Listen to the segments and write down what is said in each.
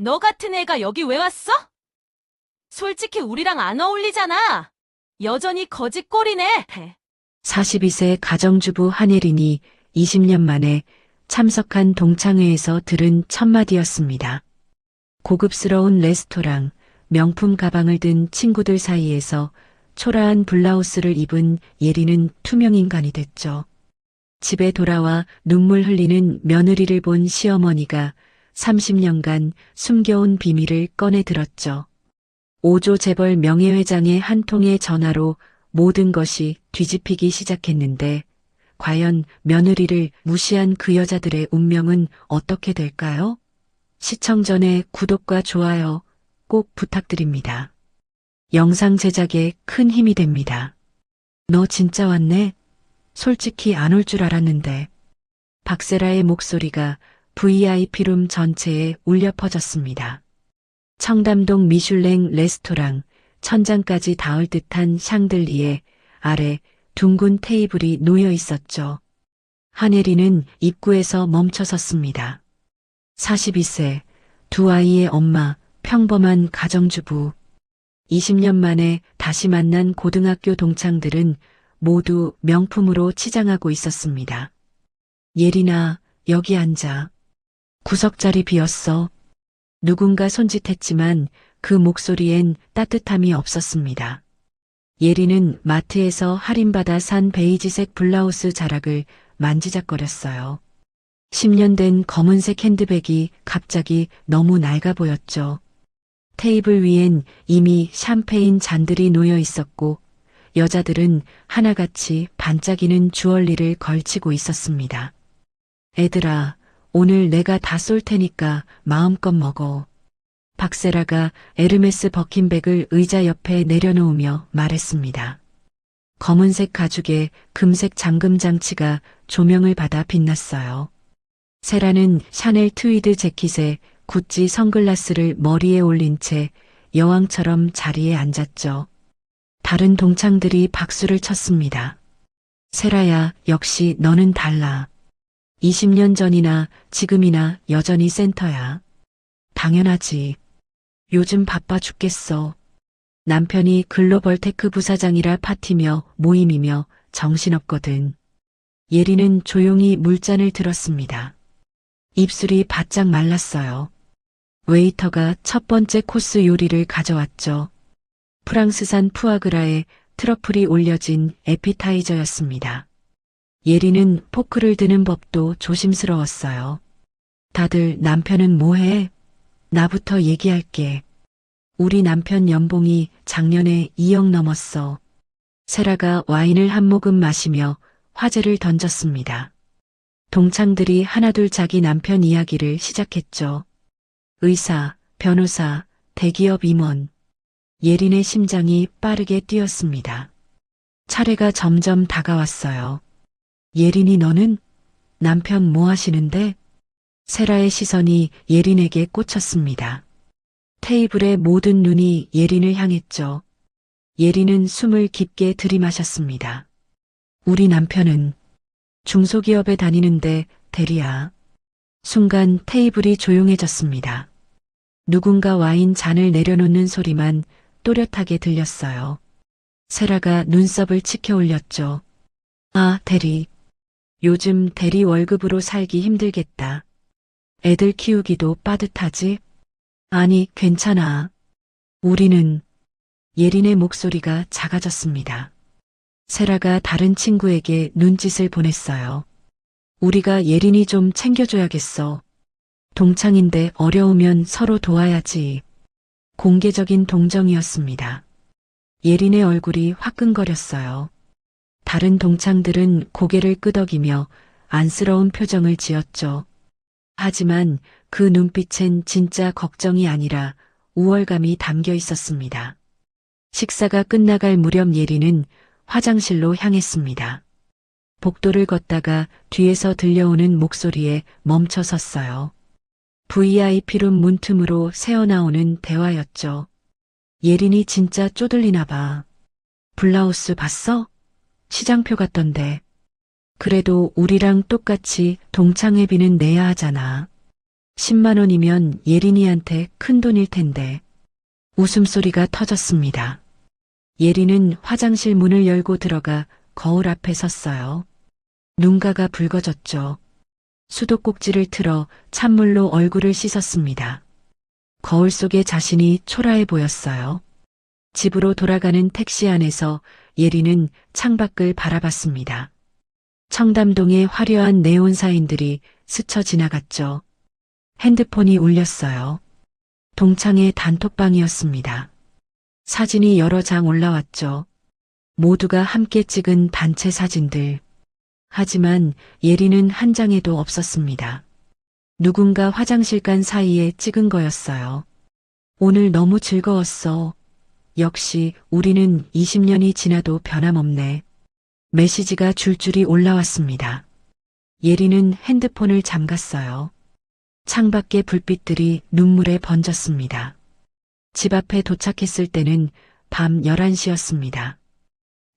너 같은 애가 여기 왜 왔어? 솔직히 우리랑 안 어울리잖아. 여전히 거지 꼴이네. 42세 가정주부 한예린이 20년 만에 참석한 동창회에서 들은 첫마디였습니다. 고급스러운 레스토랑, 명품 가방을 든 친구들 사이에서 초라한 블라우스를 입은 예린은 투명 인간이 됐죠. 집에 돌아와 눈물 흘리는 며느리를 본 시어머니가 30년간 숨겨온 비밀을 꺼내 들었죠. 5조 재벌 명예회장의 한 통의 전화로 모든 것이 뒤집히기 시작했는데 과연 며느리를 무시한 그 여자들의 운명은 어떻게 될까요? 시청 전에 구독과 좋아요 꼭 부탁드립니다. 영상 제작에 큰 힘이 됩니다. 너 진짜 왔네? 솔직히 안 올 줄 알았는데. 박세라의 목소리가 VIP룸 전체에 울려 퍼졌습니다. 청담동 미슐랭 레스토랑 천장까지 닿을 듯한 샹들리에 아래 둥근 테이블이 놓여 있었죠. 한예린은 입구에서 멈춰 섰습니다. 42세, 두 아이의 엄마, 평범한 가정주부. 20년 만에 다시 만난 고등학교 동창들은 모두 명품으로 치장하고 있었습니다. 예린아, 여기 앉아. 구석자리 비었어. 누군가 손짓했지만 그 목소리엔 따뜻함이 없었습니다. 예린은 마트에서 할인받아 산 베이지색 블라우스 자락을 만지작거렸어요. 10년 된 검은색 핸드백이 갑자기 너무 낡아 보였죠. 테이블 위엔 이미 샴페인 잔들이 놓여 있었고 여자들은 하나같이 반짝이는 주얼리를 걸치고 있었습니다. 애들아, 오늘 내가 다 쏠 테니까 마음껏 먹어. 박세라가 에르메스 버킨백을 의자 옆에 내려놓으며 말했습니다. 검은색 가죽에 금색 잠금 장치가 조명을 받아 빛났어요. 세라는 샤넬 트위드 재킷에 구찌 선글라스를 머리에 올린 채 여왕처럼 자리에 앉았죠. 다른 동창들이 박수를 쳤습니다. 세라야, 역시 너는 달라. 20년 전이나 지금이나 여전히 센터야. 당연하지. 요즘 바빠 죽겠어. 남편이 글로벌 테크 부사장이라 파티며 모임이며 정신없거든. 예린은 조용히 물잔을 들었습니다. 입술이 바짝 말랐어요. 웨이터가 첫 번째 코스 요리를 가져왔죠. 프랑스산 푸아그라에 트러플이 올려진 에피타이저였습니다. 예린은 포크를 드는 법도 조심스러웠어요. 다들 남편은 뭐해? 나부터 얘기할게. 우리 남편 연봉이 작년에 2억 넘었어. 세라가 와인을 한 모금 마시며 화제를 던졌습니다. 동창들이 하나둘 자기 남편 이야기를 시작했죠. 의사, 변호사, 대기업 임원. 예린의 심장이 빠르게 뛰었습니다. 차례가 점점 다가왔어요. 예린이 너는? 남편 뭐 하시는데? 세라의 시선이 예린에게 꽂혔습니다. 테이블의 모든 눈이 예린을 향했죠. 예린은 숨을 깊게 들이마셨습니다. 우리 남편은 중소기업에 다니는데 대리야. 순간 테이블이 조용해졌습니다. 누군가 와인 잔을 내려놓는 소리만 또렷하게 들렸어요. 세라가 눈썹을 치켜 올렸죠. 아, 대리. 요즘 대리 월급으로 살기 힘들겠다. 애들 키우기도 빠듯하지? 아니, 괜찮아. 우리는 예린의 목소리가 작아졌습니다. 세라가 다른 친구에게 눈짓을 보냈어요. 우리가 예린이 좀 챙겨줘야겠어. 동창인데 어려우면 서로 도와야지. 공개적인 동정이었습니다. 예린의 얼굴이 화끈거렸어요. 다른 동창들은 고개를 끄덕이며 안쓰러운 표정을 지었죠. 하지만 그 눈빛엔 진짜 걱정이 아니라 우월감이 담겨 있었습니다. 식사가 끝나갈 무렵 예린은 화장실로 향했습니다. 복도를 걷다가 뒤에서 들려오는 목소리에 멈춰 섰어요. VIP룸 문틈으로 새어나오는 대화였죠. 예린이 진짜 쪼들리나 봐. 블라우스 봤어? 시장표 같던데. 그래도 우리랑 똑같이 동창회비는 내야 하잖아. 10만 원이면 예린이한테 큰 돈일 텐데. 웃음소리가 터졌습니다. 예린은 화장실 문을 열고 들어가 거울 앞에 섰어요. 눈가가 붉어졌죠. 수도꼭지를 틀어 찬물로 얼굴을 씻었습니다. 거울 속에 자신이 초라해 보였어요. 집으로 돌아가는 택시 안에서 예린은 창밖을 바라봤습니다. 청담동의 화려한 네온 사인들이 스쳐 지나갔죠. 핸드폰이 울렸어요. 동창의 단톡방이었습니다. 사진이 여러 장 올라왔죠. 모두가 함께 찍은 단체 사진들. 하지만 예린은 한 장에도 없었습니다. 누군가 화장실 간 사이에 찍은 거였어요. 오늘 너무 즐거웠어. 역시 우리는 20년이 지나도 변함없네. 메시지가 줄줄이 올라왔습니다. 예린은 핸드폰을 잠갔어요. 창밖의 불빛들이 눈물에 번졌습니다. 집 앞에 도착했을 때는 밤 11시였습니다.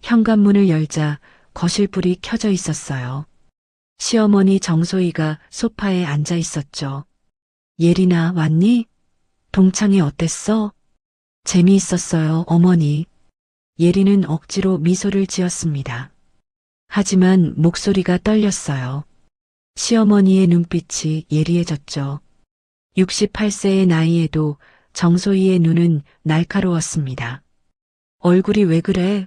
현관문을 열자 거실 불이 켜져 있었어요. 시어머니 정소희가 소파에 앉아 있었죠. 예린아, 왔니? 동창회 어땠어? 재미있었어요, 어머니. 예린은 억지로 미소를 지었습니다. 하지만 목소리가 떨렸어요. 시어머니의 눈빛이 예리해졌죠. 68세의 나이에도 정소희의 눈은 날카로웠습니다. 얼굴이 왜 그래?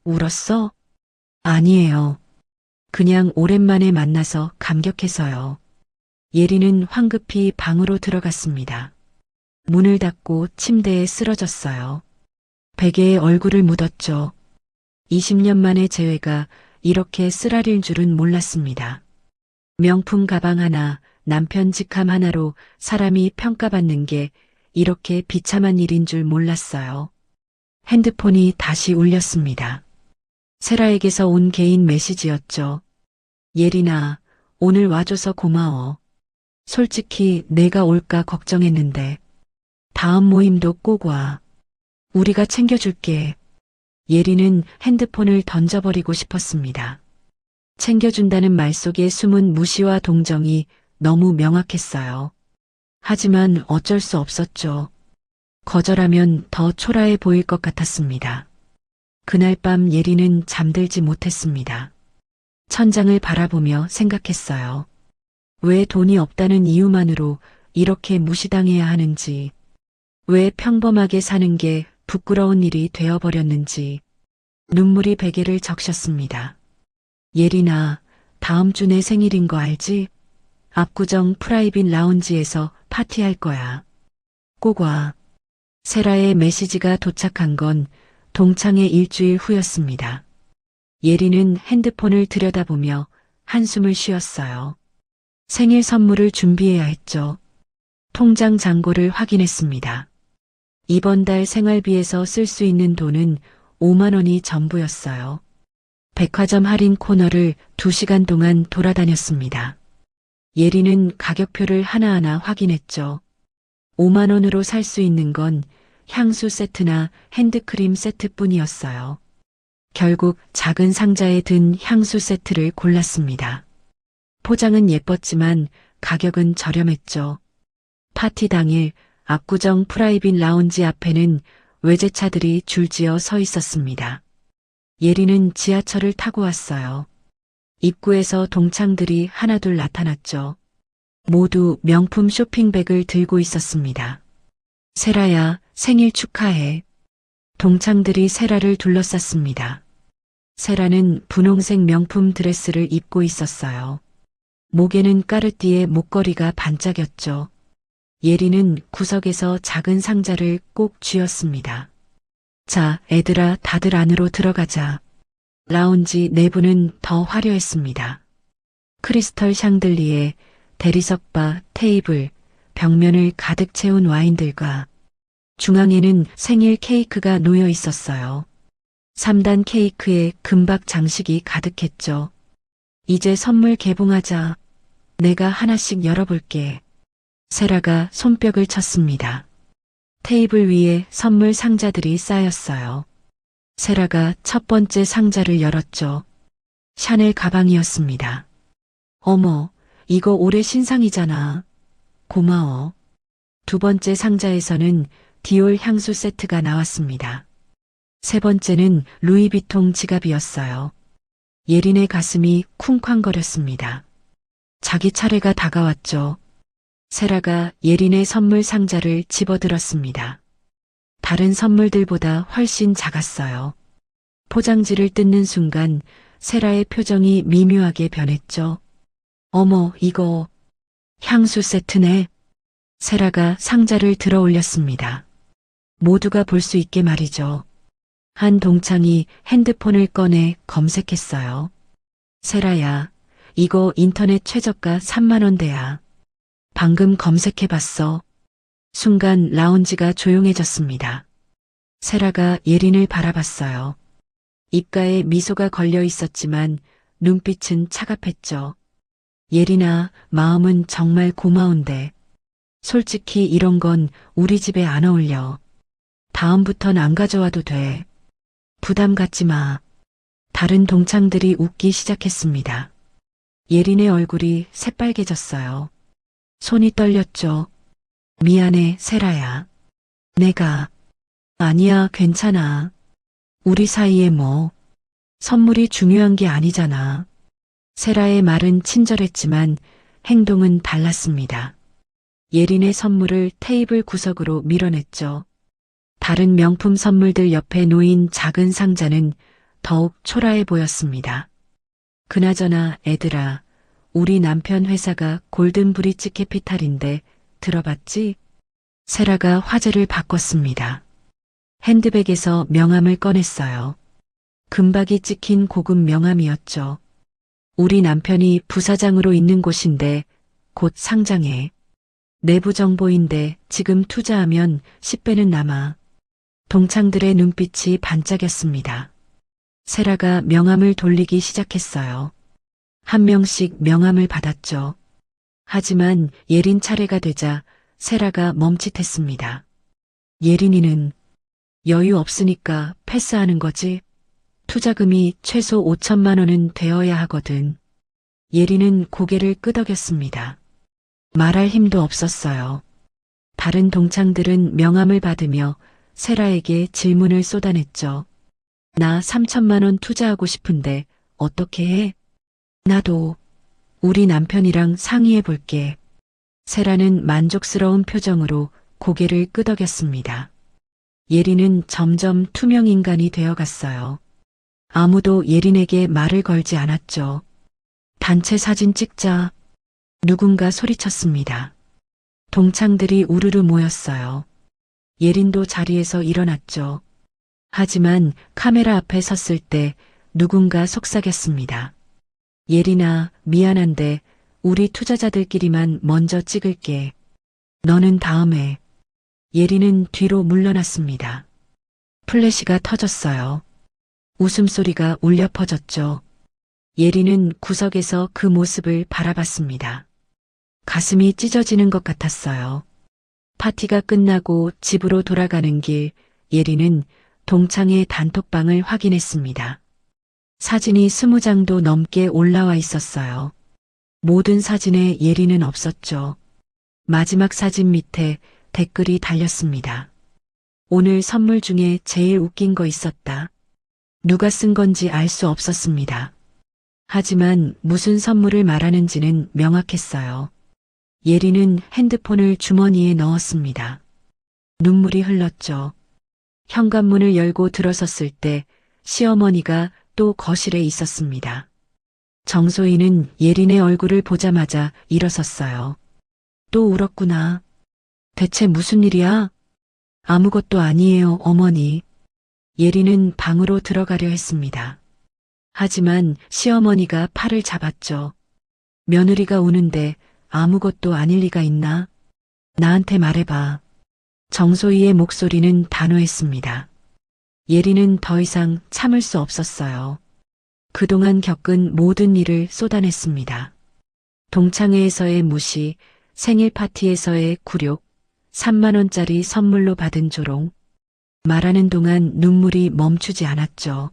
울었어? 아니에요. 그냥 오랜만에 만나서 감격해서요. 예린은 황급히 방으로 들어갔습니다. 문을 닫고 침대에 쓰러졌어요. 베개에 얼굴을 묻었죠. 20년 만의 재회가 이렇게 쓰라릴 줄은 몰랐습니다. 명품 가방 하나, 남편 직함 하나로 사람이 평가받는 게 이렇게 비참한 일인 줄 몰랐어요. 핸드폰이 다시 울렸습니다. 세라에게서 온 개인 메시지였죠. 예린아, 오늘 와줘서 고마워. 솔직히 내가 올까 걱정했는데. 다음 모임도 꼭 와. 우리가 챙겨줄게. 예린은 핸드폰을 던져버리고 싶었습니다. 챙겨준다는 말 속에 숨은 무시와 동정이 너무 명확했어요. 하지만 어쩔 수 없었죠. 거절하면 더 초라해 보일 것 같았습니다. 그날 밤 예린은 잠들지 못했습니다. 천장을 바라보며 생각했어요. 왜 돈이 없다는 이유만으로 이렇게 무시당해야 하는지, 왜 평범하게 사는 게 부끄러운 일이 되어버렸는지. 눈물이 베개를 적셨습니다. 예린아, 다음 주 내 생일인 거 알지? 압구정 프라이빗 라운지에서 파티할 거야. 꼭 와. 세라의 메시지가 도착한 건 동창회 일주일 후였습니다. 예린은 핸드폰을 들여다보며 한숨을 쉬었어요. 생일 선물을 준비해야 했죠. 통장 잔고를 확인했습니다. 이번 달 생활비에서 쓸 수 있는 돈은 5만 원이 전부였어요. 백화점 할인 코너를 2시간 동안 돌아다녔습니다. 예린은 가격표를 하나하나 확인했죠. 5만 원으로 살 수 있는 건 향수 세트나 핸드크림 세트뿐이었어요. 결국 작은 상자에 든 향수 세트를 골랐습니다. 포장은 예뻤지만 가격은 저렴했죠. 파티 당일 압구정 프라이빗 라운지 앞에는 외제차들이 줄지어 서 있었습니다. 예린은 지하철을 타고 왔어요. 입구에서 동창들이 하나둘 나타났죠. 모두 명품 쇼핑백을 들고 있었습니다. 세라야, 생일 축하해. 동창들이 세라를 둘러쌌습니다. 세라는 분홍색 명품 드레스를 입고 있었어요. 목에는 까르띠에 목걸이가 반짝였죠. 예린은 구석에서 작은 상자를 꼭 쥐었습니다. 자, 애들아, 다들 안으로 들어가자. 라운지 내부는 더 화려했습니다. 크리스털 샹들리에 대리석바, 테이블, 벽면을 가득 채운 와인들과 중앙에는 생일 케이크가 놓여 있었어요. 3단 케이크에 금박 장식이 가득했죠. 이제 선물 개봉하자. 내가 하나씩 열어볼게. 세라가 손뼉을 쳤습니다. 테이블 위에 선물 상자들이 쌓였어요. 세라가 첫 번째 상자를 열었죠. 샤넬 가방이었습니다. 어머, 이거 올해 신상이잖아. 고마워. 두 번째 상자에서는 디올 향수 세트가 나왔습니다. 세 번째는 루이비통 지갑이었어요. 예린의 가슴이 쿵쾅거렸습니다. 자기 차례가 다가왔죠. 세라가 예린의 선물 상자를 집어들었습니다. 다른 선물들보다 훨씬 작았어요. 포장지를 뜯는 순간 세라의 표정이 미묘하게 변했죠. 어머, 이거 향수 세트네. 세라가 상자를 들어 올렸습니다. 모두가 볼 수 있게 말이죠. 한 동창이 핸드폰을 꺼내 검색했어요. 세라야, 이거 인터넷 최저가 3만 원대야. 방금 검색해봤어. 순간 라운지가 조용해졌습니다. 세라가 예린을 바라봤어요. 입가에 미소가 걸려 있었지만 눈빛은 차갑했죠. 예린아, 마음은 정말 고마운데. 솔직히 이런 건 우리 집에 안 어울려. 다음부턴 안 가져와도 돼. 부담 갖지 마. 다른 동창들이 웃기 시작했습니다. 예린의 얼굴이 새빨개졌어요. 손이 떨렸죠. 미안해, 세라야. 내가. 아니야, 괜찮아. 우리 사이에 뭐. 선물이 중요한 게 아니잖아. 세라의 말은 친절했지만 행동은 달랐습니다. 예린의 선물을 테이블 구석으로 밀어냈죠. 다른 명품 선물들 옆에 놓인 작은 상자는 더욱 초라해 보였습니다. 그나저나 애들아, 우리 남편 회사가 골든 브릿지 캐피탈인데 들어봤지? 세라가 화제를 바꿨습니다. 핸드백에서 명함을 꺼냈어요. 금박이 찍힌 고급 명함이었죠. 우리 남편이 부사장으로 있는 곳인데 곧 상장해. 내부 정보인데 지금 투자하면 10배는 남아. 동창들의 눈빛이 반짝였습니다. 세라가 명함을 돌리기 시작했어요. 한 명씩 명함을 받았죠. 하지만 예린 차례가 되자 세라가 멈칫했습니다. 예린이는 여유 없으니까 패스하는 거지. 투자금이 최소 5천만 원은 되어야 하거든. 예린은 고개를 끄덕였습니다. 말할 힘도 없었어요. 다른 동창들은 명함을 받으며 세라에게 질문을 쏟아냈죠. 나 3천만 원 투자하고 싶은데 어떻게 해? 나도 우리 남편이랑 상의해 볼게. 세라는 만족스러운 표정으로 고개를 끄덕였습니다. 예린은 점점 투명 인간이 되어갔어요. 아무도 예린에게 말을 걸지 않았죠. 단체 사진 찍자. 누군가 소리쳤습니다. 동창들이 우르르 모였어요. 예린도 자리에서 일어났죠. 하지만 카메라 앞에 섰을 때 누군가 속삭였습니다. 예린아, 미안한데 우리 투자자들끼리만 먼저 찍을게. 너는 다음에. 예린은 뒤로 물러났습니다. 플래시가 터졌어요. 웃음소리가 울려 퍼졌죠. 예린은 구석에서 그 모습을 바라봤습니다. 가슴이 찢어지는 것 같았어요. 파티가 끝나고 집으로 돌아가는 길, 예린은 동창의 단톡방을 확인했습니다. 사진이 20장도 넘게 올라와 있었어요. 모든 사진에 예린은 없었죠. 마지막 사진 밑에 댓글이 달렸습니다. 오늘 선물 중에 제일 웃긴 거 있었다. 누가 쓴 건지 알 수 없었습니다. 하지만 무슨 선물을 말하는지는 명확했어요. 예린은 핸드폰을 주머니에 넣었습니다. 눈물이 흘렀죠. 현관문을 열고 들어섰을 때 시어머니가 또 거실에 있었습니다. 정소희는 예린의 얼굴을 보자마자 일어섰어요. 또 울었구나. 대체 무슨 일이야? 아무것도 아니에요, 어머니. 예린은 방으로 들어가려 했습니다. 하지만 시어머니가 팔을 잡았죠. 며느리가 우는데 아무것도 아닐 리가 있나? 나한테 말해봐. 정소희의 목소리는 단호했습니다. 예린은 더 이상 참을 수 없었어요. 그동안 겪은 모든 일을 쏟아냈습니다. 동창회에서의 무시, 생일 파티에서의 굴욕, 3만 원짜리 선물로 받은 조롱. 말하는 동안 눈물이 멈추지 않았죠.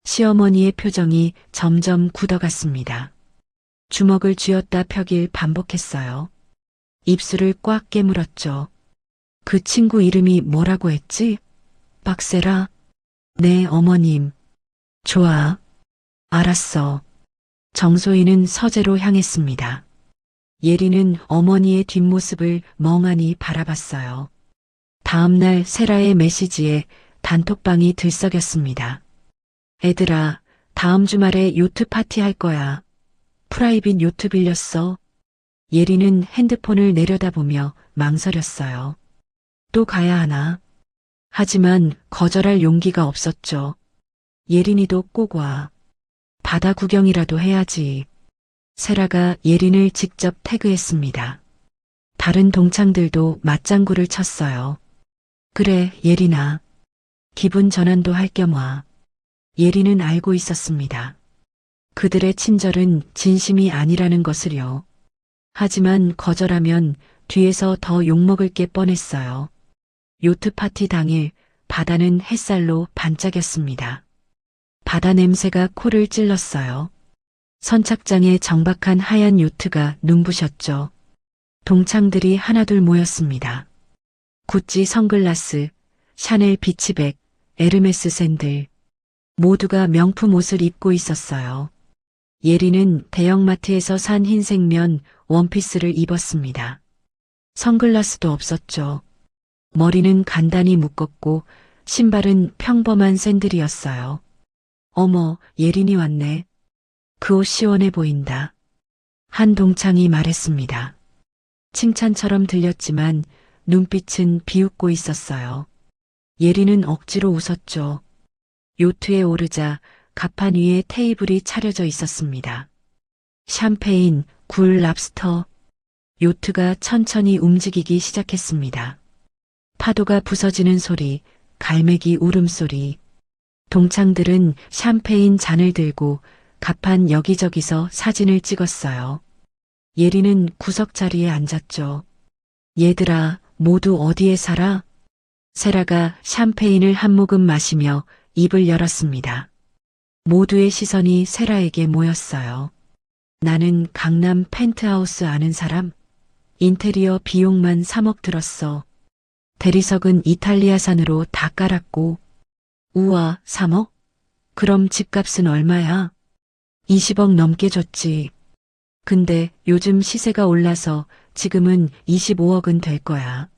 시어머니의 표정이 점점 굳어갔습니다. 주먹을 쥐었다 펴길 반복했어요. 입술을 꽉 깨물었죠. 그 친구 이름이 뭐라고 했지? 박세라? 네, 어머님. 좋아. 알았어. 정소희는 서재로 향했습니다. 예리는 어머니의 뒷모습을 멍하니 바라봤어요. 다음날 세라의 메시지에 단톡방이 들썩였습니다. 애들아, 다음 주말에 요트 파티 할 거야. 프라이빗 요트 빌렸어. 예리는 핸드폰을 내려다보며 망설였어요. 또 가야 하나? 하지만 거절할 용기가 없었죠. 예린이도 꼭 와. 바다 구경이라도 해야지. 세라가 예린을 직접 태그했습니다. 다른 동창들도 맞장구를 쳤어요. 그래, 예린아. 기분 전환도 할 겸 와. 예린은 알고 있었습니다. 그들의 친절은 진심이 아니라는 것을요. 하지만 거절하면 뒤에서 더 욕먹을 게 뻔했어요. 요트 파티 당일 바다는 햇살로 반짝였습니다. 바다 냄새가 코를 찔렀어요. 선착장에 정박한 하얀 요트가 눈부셨죠. 동창들이 하나둘 모였습니다. 구찌 선글라스, 샤넬 비치백, 에르메스 샌들. 모두가 명품 옷을 입고 있었어요. 예리는 대형마트에서 산 흰색면 원피스를 입었습니다. 선글라스도 없었죠. 머리는 간단히 묶었고 신발은 평범한 샌들이었어요. 어머, 예린이 왔네. 그 옷 시원해 보인다. 한 동창이 말했습니다. 칭찬처럼 들렸지만 눈빛은 비웃고 있었어요. 예린은 억지로 웃었죠. 요트에 오르자 갑판 위에 테이블이 차려져 있었습니다. 샴페인, 굴, 랍스터. 요트가 천천히 움직이기 시작했습니다. 파도가 부서지는 소리, 갈매기 울음소리. 동창들은 샴페인 잔을 들고 갑판 여기저기서 사진을 찍었어요. 예리는 구석 자리에 앉았죠. 얘들아, 모두 어디에 살아? 세라가 샴페인을 한 모금 마시며 입을 열었습니다. 모두의 시선이 세라에게 모였어요. 나는 강남 펜트하우스 아는 사람? 인테리어 비용만 3억 들었어. 대리석은 이탈리아산으로 다 깔았고. 우와, 3억? 그럼 집값은 얼마야? 20억 넘게 줬지. 근데 요즘 시세가 올라서 지금은 25억은 될 거야.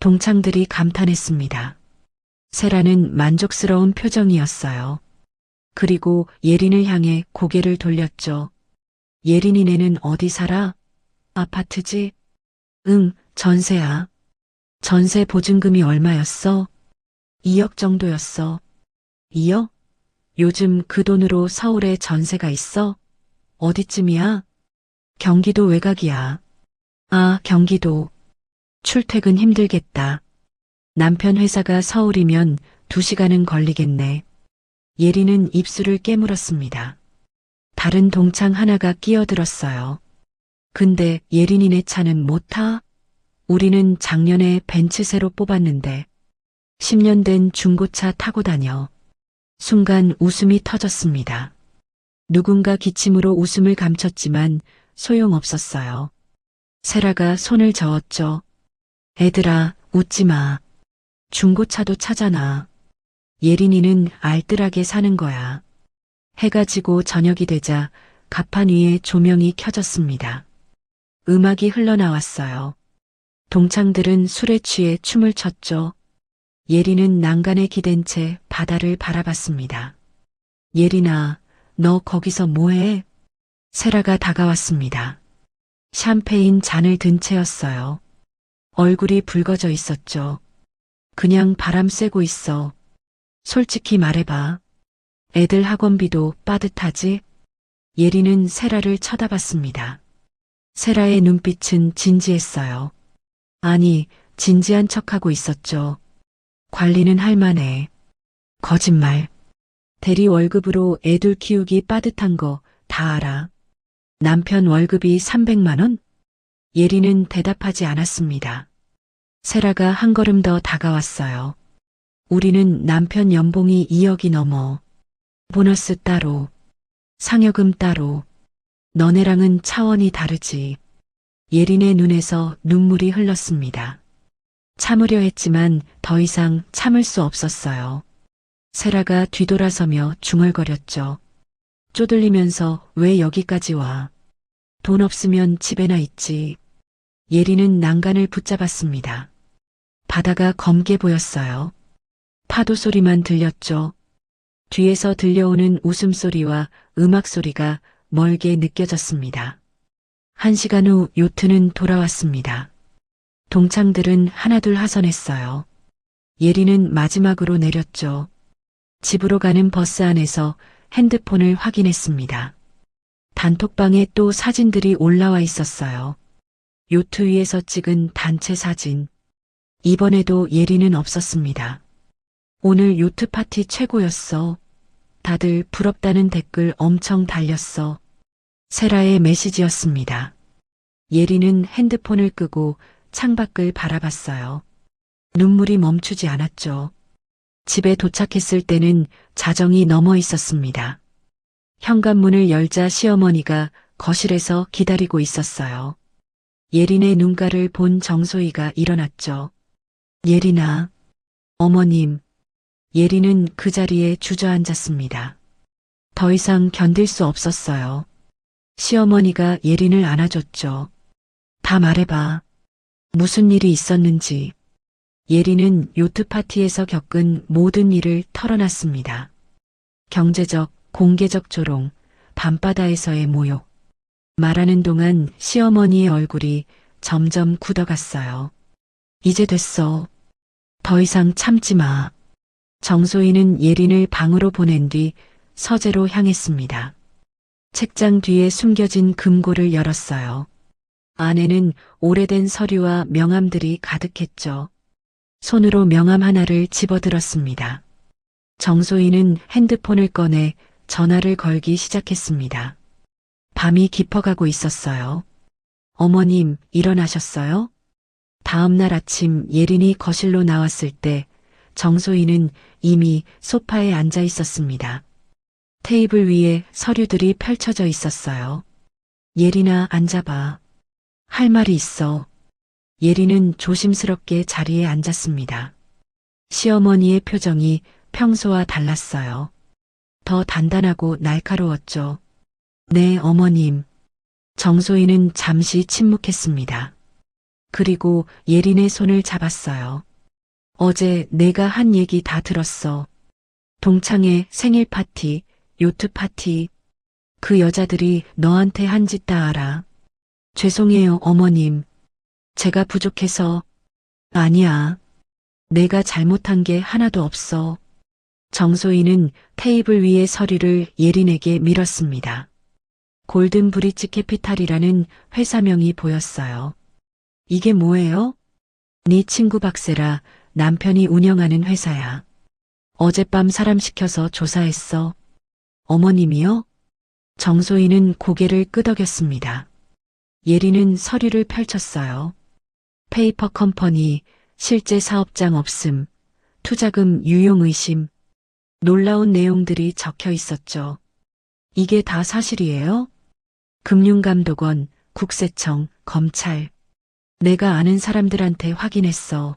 동창들이 감탄했습니다. 세라는 만족스러운 표정이었어요. 그리고 예린을 향해 고개를 돌렸죠. 예린이네는 어디 살아? 아파트지? 응, 전세야. 전세 보증금이 얼마였어? 2억 정도였어. 2억? 요즘 그 돈으로 서울에 전세가 있어? 어디쯤이야? 경기도 외곽이야. 아, 경기도. 출퇴근 힘들겠다. 남편 회사가 서울이면 2시간은 걸리겠네. 예리는 입술을 깨물었습니다. 다른 동창 하나가 끼어들었어요. 근데 예린이네 차는 못 타? 우리는 작년에 벤츠 새로 뽑았는데 10년 된 중고차 타고 다녀. 순간 웃음이 터졌습니다. 누군가 기침으로 웃음을 감췄지만 소용없었어요. 세라가 손을 저었죠. 애들아, 웃지 마. 중고차도 차잖아. 예린이는 알뜰하게 사는 거야. 해가 지고 저녁이 되자 갑판 위에 조명이 켜졌습니다. 음악이 흘러나왔어요. 동창들은 술에 취해 춤을 췄죠. 예린은 난간에 기댄 채 바다를 바라봤습니다. 예린아, 너 거기서 뭐해? 세라가 다가왔습니다. 샴페인 잔을 든 채였어요. 얼굴이 붉어져 있었죠. 그냥 바람 쐬고 있어. 솔직히 말해봐. 애들 학원비도 빠듯하지? 예린은 세라를 쳐다봤습니다. 세라의 눈빛은 진지했어요. 아니, 진지한 척하고 있었죠. 관리는 할 만해. 거짓말. 대리 월급으로 애들 키우기 빠듯한 거 다 알아. 남편 월급이 300만 원? 예린은 대답하지 않았습니다. 세라가 한 걸음 더 다가왔어요. 우리는 남편 연봉이 2억이 넘어. 보너스 따로. 상여금 따로. 너네랑은 차원이 다르지. 예린의 눈에서 눈물이 흘렀습니다. 참으려 했지만 더 이상 참을 수 없었어요. 세라가 뒤돌아서며 중얼거렸죠. 쪼들리면서 왜 여기까지 와? 돈 없으면 집에나 있지. 예린은 난간을 붙잡았습니다. 바다가 검게 보였어요. 파도 소리만 들렸죠. 뒤에서 들려오는 웃음소리와 음악소리가 멀게 느껴졌습니다. 1시간 후 요트는 돌아왔습니다. 동창들은 하나둘 하선했어요. 예린은 마지막으로 내렸죠. 집으로 가는 버스 안에서 핸드폰을 확인했습니다. 단톡방에 또 사진들이 올라와 있었어요. 요트 위에서 찍은 단체 사진. 이번에도 예린은 없었습니다. 오늘 요트 파티 최고였어. 다들 부럽다는 댓글 엄청 달렸어. 세라의 메시지였습니다. 예린은 핸드폰을 끄고 창밖을 바라봤어요. 눈물이 멈추지 않았죠. 집에 도착했을 때는 자정이 넘어 있었습니다. 현관문을 열자 시어머니가 거실에서 기다리고 있었어요. 예린의 눈가를 본 정소희가 일어났죠. 예린아, 어머님. 예린은 그 자리에 주저앉았습니다. 더 이상 견딜 수 없었어요. 시어머니가 예린을 안아줬죠. 다 말해봐. 무슨 일이 있었는지. 예린은 요트 파티에서 겪은 모든 일을 털어놨습니다. 경제적, 공개적 조롱, 밤바다에서의 모욕. 말하는 동안 시어머니의 얼굴이 점점 굳어갔어요. 이제 됐어. 더 이상 참지 마. 정소희는 예린을 방으로 보낸 뒤 서재로 향했습니다. 책장 뒤에 숨겨진 금고를 열었어요. 안에는 오래된 서류와 명함들이 가득했죠. 손으로 명함 하나를 집어들었습니다. 정소희는 핸드폰을 꺼내 전화를 걸기 시작했습니다. 밤이 깊어가고 있었어요. 어머님, 일어나셨어요? 다음 날 아침 예린이 거실로 나왔을 때 정소희는 이미 소파에 앉아 있었습니다. 테이블 위에 서류들이 펼쳐져 있었어요. 예린아, 앉아봐. 할 말이 있어. 예린은 조심스럽게 자리에 앉았습니다. 시어머니의 표정이 평소와 달랐어요. 더 단단하고 날카로웠죠. 네, 어머님. 정소희는 잠시 침묵했습니다. 그리고 예린의 손을 잡았어요. 어제 내가 한 얘기 다 들었어. 동창의 생일 파티, 요트 파티. 그 여자들이 너한테 한 짓 다 알아. 죄송해요, 어머님. 제가 부족해서. 아니야. 내가 잘못한 게 하나도 없어. 정소희는 테이블 위의 서류를 예린에게 밀었습니다. 골든 브릿지 캐피탈이라는 회사명이 보였어요. 이게 뭐예요? 네 친구 박세라, 남편이 운영하는 회사야. 어젯밤 사람 시켜서 조사했어. 어머님이요? 정소희는 고개를 끄덕였습니다. 예린은 서류를 펼쳤어요. 페이퍼 컴퍼니, 실제 사업장 없음, 투자금 유용 의심. 놀라운 내용들이 적혀 있었죠. 이게 다 사실이에요? 금융감독원, 국세청, 검찰. 내가 아는 사람들한테 확인했어.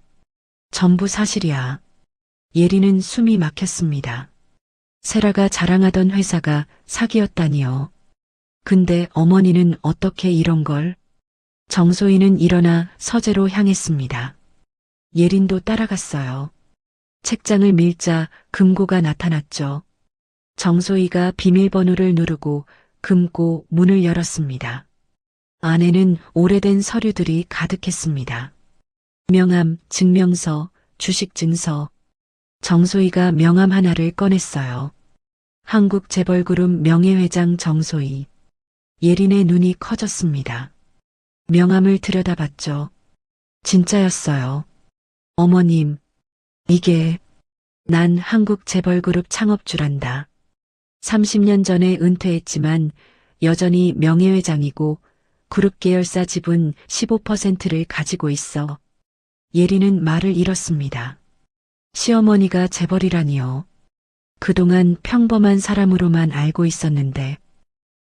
전부 사실이야. 예린은 숨이 막혔습니다. 세라가 자랑하던 회사가 사기였다니요. 근데 어머니는 어떻게 이런 걸? 정소희는 일어나 서재로 향했습니다. 예린도 따라갔어요. 책장을 밀자 금고가 나타났죠. 정소희가 비밀번호를 누르고 금고 문을 열었습니다. 안에는 오래된 서류들이 가득했습니다. 명함, 증명서, 주식증서. 정소희가 명함 하나를 꺼냈어요. 한국재벌그룹 명예회장 정소희. 예린의 눈이 커졌습니다. 명함을 들여다봤죠. 진짜였어요. 어머님, 이게 난 한국재벌그룹 창업주란다. 30년 전에 은퇴했지만 여전히 명예회장이고 그룹 계열사 지분 15%를 가지고 있어. 예린은 말을 잃었습니다. 시어머니가 재벌이라니요. 그동안 평범한 사람으로만 알고 있었는데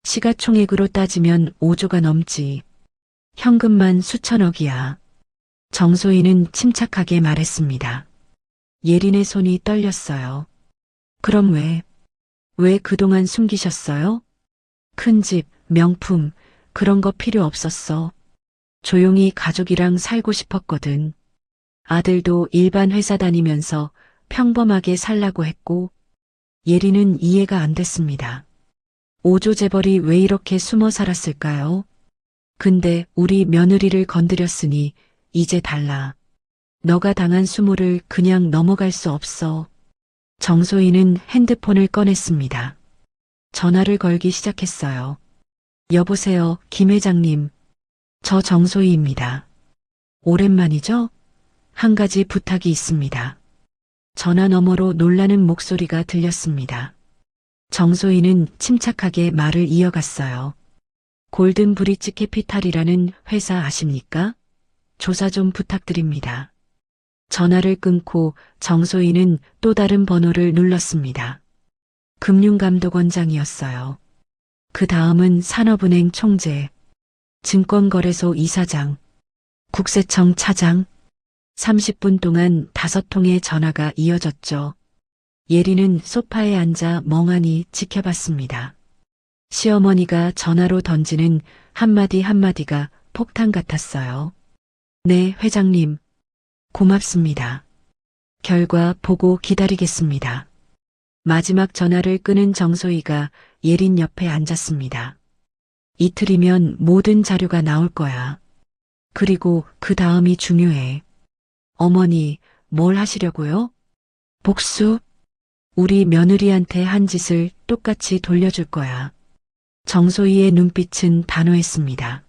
시가총액으로 따지면 5조가 넘지. 현금만 수천억이야. 정소희는 침착하게 말했습니다. 예린의 손이 떨렸어요. 그럼 왜 그동안 숨기셨어요? 큰 집, 명품, 그런 거 필요 없었어. 조용히 가족이랑 살고 싶었거든. 아들도 일반 회사 다니면서 평범하게 살라고 했고, 예린은 이해가 안 됐습니다. 오조 재벌이 왜 이렇게 숨어 살았을까요? 근데 우리 며느리를 건드렸으니 이제 달라. 너가 당한 수모를 그냥 넘어갈 수 없어. 정소희는 핸드폰을 꺼냈습니다. 전화를 걸기 시작했어요. 여보세요, 김 회장님. 저 정소희입니다. 오랜만이죠? 한 가지 부탁이 있습니다. 전화 너머로 놀라는 목소리가 들렸습니다. 정소희는 침착하게 말을 이어갔어요. 골든 브릿지 캐피탈이라는 회사 아십니까? 조사 좀 부탁드립니다. 전화를 끊고 정소희는 또 다른 번호를 눌렀습니다. 금융감독원장이었어요. 그 다음은 산업은행 총재, 증권거래소 이사장, 국세청 차장. 30분 동안 5통의 전화가 이어졌죠. 예린은 소파에 앉아 멍하니 지켜봤습니다. 시어머니가 전화로 던지는 한마디 한마디가 폭탄 같았어요. 네, 회장님. 고맙습니다. 결과 보고 기다리겠습니다. 마지막 전화를 끊은 정소희가 예린 옆에 앉았습니다. 이틀이면 모든 자료가 나올 거야. 그리고 그 다음이 중요해. 어머니, 뭘 하시려고요? 복수? 우리 며느리한테 한 짓을 똑같이 돌려줄 거야. 정소희의 눈빛은 단호했습니다.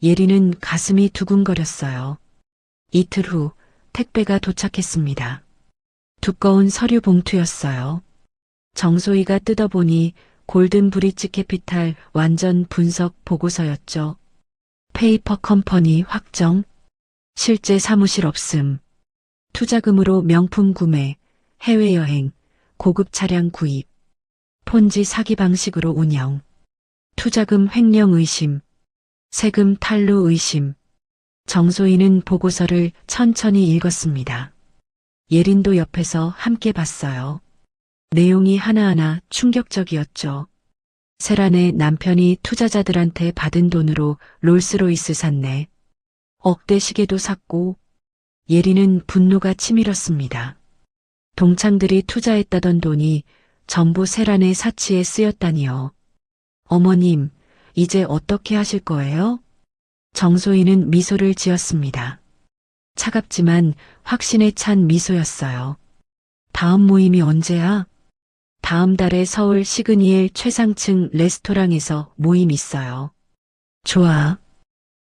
예린은 가슴이 두근거렸어요. 이틀 후 택배가 도착했습니다. 두꺼운 서류 봉투였어요. 정소희가 뜯어보니 골든 브릿지 캐피탈 완전 분석 보고서였죠. 페이퍼 컴퍼니 확정, 실제 사무실 없음, 투자금으로 명품 구매, 해외여행, 고급 차량 구입, 폰지 사기 방식으로 운영, 투자금 횡령 의심, 세금 탈루 의심. 정소희는 보고서를 천천히 읽었습니다. 예린도 옆에서 함께 봤어요. 내용이 하나하나 충격적이었죠. 세란의 남편이 투자자들한테 받은 돈으로 롤스로이스 샀네. 억대 시계도 샀고. 예린은 분노가 치밀었습니다. 동창들이 투자했다던 돈이 전부 세란의 사치에 쓰였다니요. 어머님, 이제 어떻게 하실 거예요? 정소희는 미소를 지었습니다. 차갑지만 확신에 찬 미소였어요. 다음 모임이 언제야? 다음 달에 서울 시그니엘 최상층 레스토랑에서 모임 있어요. 좋아.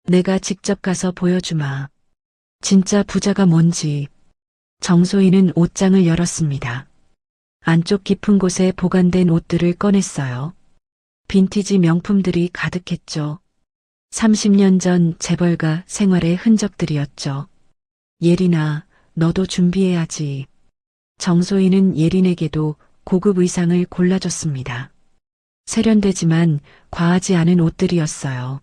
내가 직접 가서 보여주마. 진짜 부자가 뭔지. 정소희는 옷장을 열었습니다. 안쪽 깊은 곳에 보관된 옷들을 꺼냈어요. 빈티지 명품들이 가득했죠. 30년 전 재벌가 생활의 흔적들이었죠. 예린아, 너도 준비해야지. 정소희는 예린에게도 고급 의상을 골라줬습니다. 세련되지만 과하지 않은 옷들이었어요.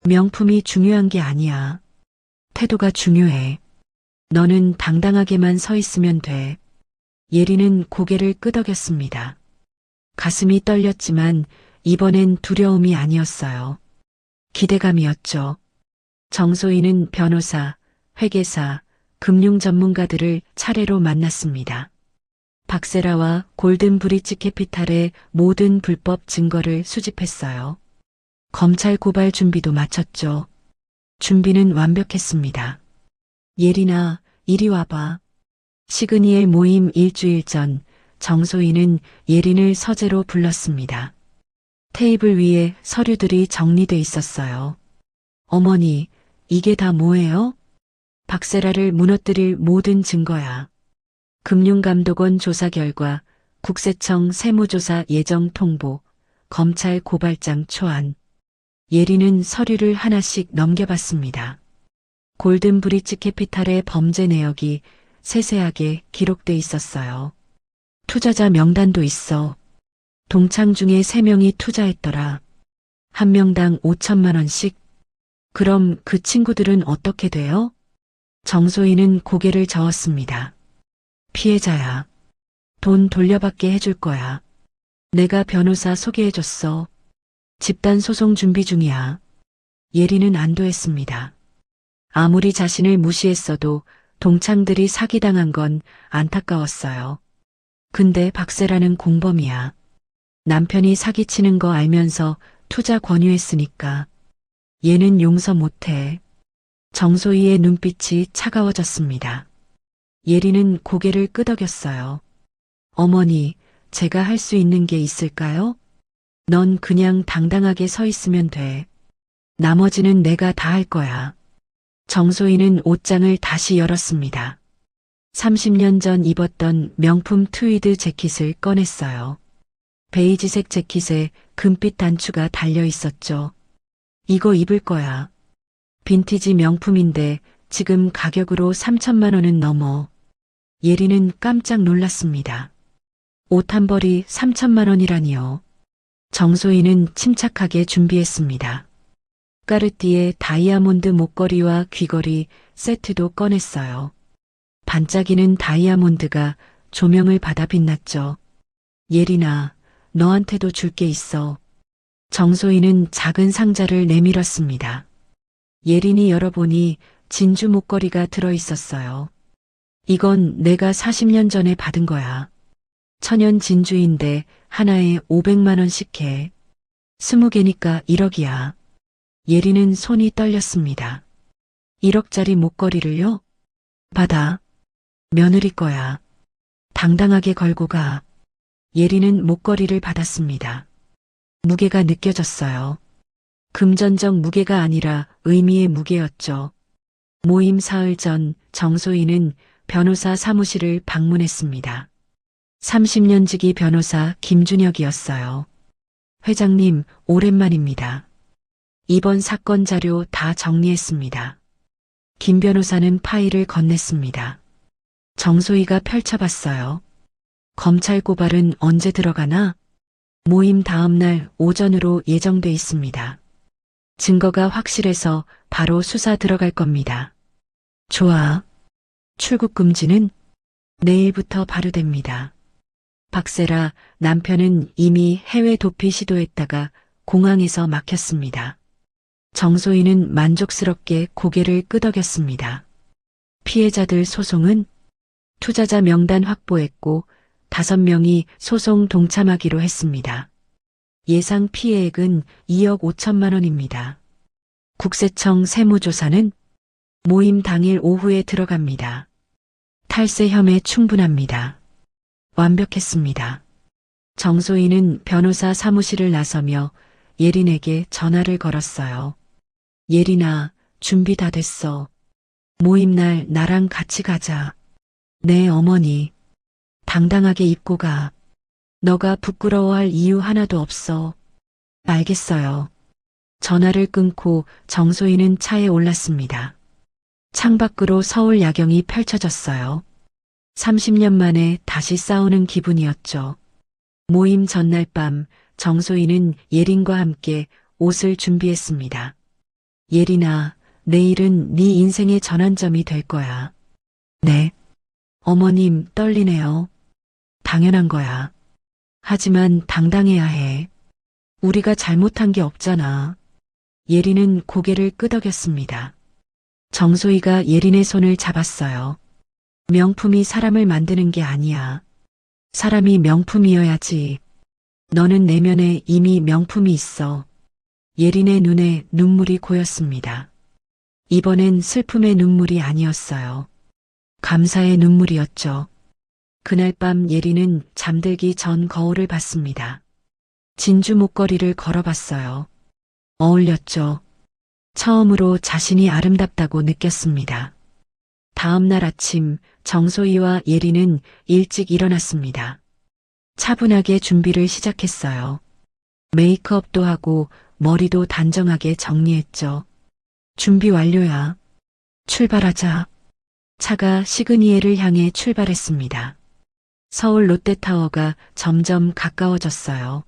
명품이 중요한 게 아니야. 태도가 중요해. 너는 당당하게만 서 있으면 돼. 예린은 고개를 끄덕였습니다. 가슴이 떨렸지만 이번엔 두려움이 아니었어요. 기대감이었죠. 정소희는 변호사, 회계사, 금융 전문가들을 차례로 만났습니다. 박세라와 골든 브릿지 캐피탈의 모든 불법 증거를 수집했어요. 검찰 고발 준비도 마쳤죠. 준비는 완벽했습니다. 예린아, 이리 와봐. 시그니엘 모임 일주일 전 정소희는 예린을 서재로 불렀습니다. 테이블 위에 서류들이 정리돼 있었어요. 어머니, 이게 다 뭐예요? 박세라를 무너뜨릴 모든 증거야. 금융감독원 조사 결과, 국세청 세무조사 예정 통보, 검찰 고발장 초안. 예린은 서류를 하나씩 넘겨봤습니다. 골든 브릿지 캐피탈의 범죄 내역이 세세하게 기록돼 있었어요. 투자자 명단도 있어. 동창 중에 3명이 투자했더라. 한 명당 5천만 원씩. 그럼 그 친구들은 어떻게 돼요? 정소희는 고개를 저었습니다. 피해자야. 돈 돌려받게 해줄 거야. 내가 변호사 소개해줬어. 집단 소송 준비 중이야. 예리는 안도했습니다. 아무리 자신을 무시했어도 동창들이 사기당한 건 안타까웠어요. 근데 박세라는 공범이야. 남편이 사기치는 거 알면서 투자 권유했으니까 얘는 용서 못해. 정소희의 눈빛이 차가워졌습니다. 예리는 고개를 끄덕였어요. 어머니, 제가 할 수 있는 게 있을까요? 넌 그냥 당당하게 서 있으면 돼. 나머지는 내가 다 할 거야. 정소희는 옷장을 다시 열었습니다. 30년 전 입었던 명품 트위드 재킷을 꺼냈어요. 베이지색 재킷에 금빛 단추가 달려 있었죠. 이거 입을 거야. 빈티지 명품인데 지금 가격으로 3천만 원은 넘어. 예리는 깜짝 놀랐습니다. 옷 한 벌이 3천만 원이라니요. 정소희는 침착하게 준비했습니다. 까르띠에 다이아몬드 목걸이와 귀걸이 세트도 꺼냈어요. 반짝이는 다이아몬드가 조명을 받아 빛났죠. 예린아, 너한테도 줄 게 있어. 정소희는 작은 상자를 내밀었습니다. 예린이 열어보니 진주 목걸이가 들어있었어요. 이건 내가 40년 전에 받은 거야. 천연 진주인데 하나에 500만 원씩 해. 20개니까 1억이야. 예리는 손이 떨렸습니다. 1억짜리 목걸이를요? 받아. 며느리 거야. 당당하게 걸고 가. 예리는 목걸이를 받았습니다. 무게가 느껴졌어요. 금전적 무게가 아니라 의미의 무게였죠. 모임 사흘 전 정소희는 변호사 사무실을 방문했습니다. 30년 지기 변호사 김준혁이었어요. 회장님, 오랜만입니다. 이번 사건 자료 다 정리했습니다. 김 변호사는 파일을 건넸습니다. 정소희가 펼쳐봤어요. 검찰 고발은 언제 들어가나? 모임 다음 날 오전으로 예정돼 있습니다. 증거가 확실해서 바로 수사 들어갈 겁니다. 좋아. 출국 금지는 내일부터 발효됩니다. 박세라 남편은 이미 해외 도피 시도했다가 공항에서 막혔습니다. 정소희는 만족스럽게 고개를 끄덕였습니다. 피해자들 소송은 투자자 명단 확보했고 5명이 소송 동참하기로 했습니다. 예상 피해액은 2억 5천만 원입니다. 국세청 세무조사는 모임 당일 오후에 들어갑니다. 탈세 혐의 충분합니다. 완벽했습니다. 정소희는 변호사 사무실을 나서며 예린에게 전화를 걸었어요. 예린아, 준비 다 됐어. 모임날 나랑 같이 가자. 네, 어머니. 당당하게 입고 가. 너가 부끄러워할 이유 하나도 없어. 알겠어요. 전화를 끊고 정소희는 차에 올랐습니다. 창밖으로 서울 야경이 펼쳐졌어요. 30년 만에 다시 싸우는 기분이었죠. 모임 전날 밤 정소희는 예린과 함께 옷을 준비했습니다. 예린아, 내일은 네 인생의 전환점이 될 거야. 네. 어머님, 떨리네요. 당연한 거야. 하지만 당당해야 해. 우리가 잘못한 게 없잖아. 예린은 고개를 끄덕였습니다. 정소희가 예린의 손을 잡았어요. 명품이 사람을 만드는 게 아니야. 사람이 명품이어야지. 너는 내면에 이미 명품이 있어. 예린의 눈에 눈물이 고였습니다. 이번엔 슬픔의 눈물이 아니었어요. 감사의 눈물이었죠. 그날 밤 예린은 잠들기 전 거울을 봤습니다. 진주 목걸이를 걸어봤어요. 어울렸죠. 처음으로 자신이 아름답다고 느꼈습니다. 다음 날 아침 정소희와 예린은 일찍 일어났습니다. 차분하게 준비를 시작했어요. 메이크업도 하고 머리도 단정하게 정리했죠. 준비 완료야. 출발하자. 차가 시그니에를 향해 출발했습니다. 서울 롯데타워가 점점 가까워졌어요.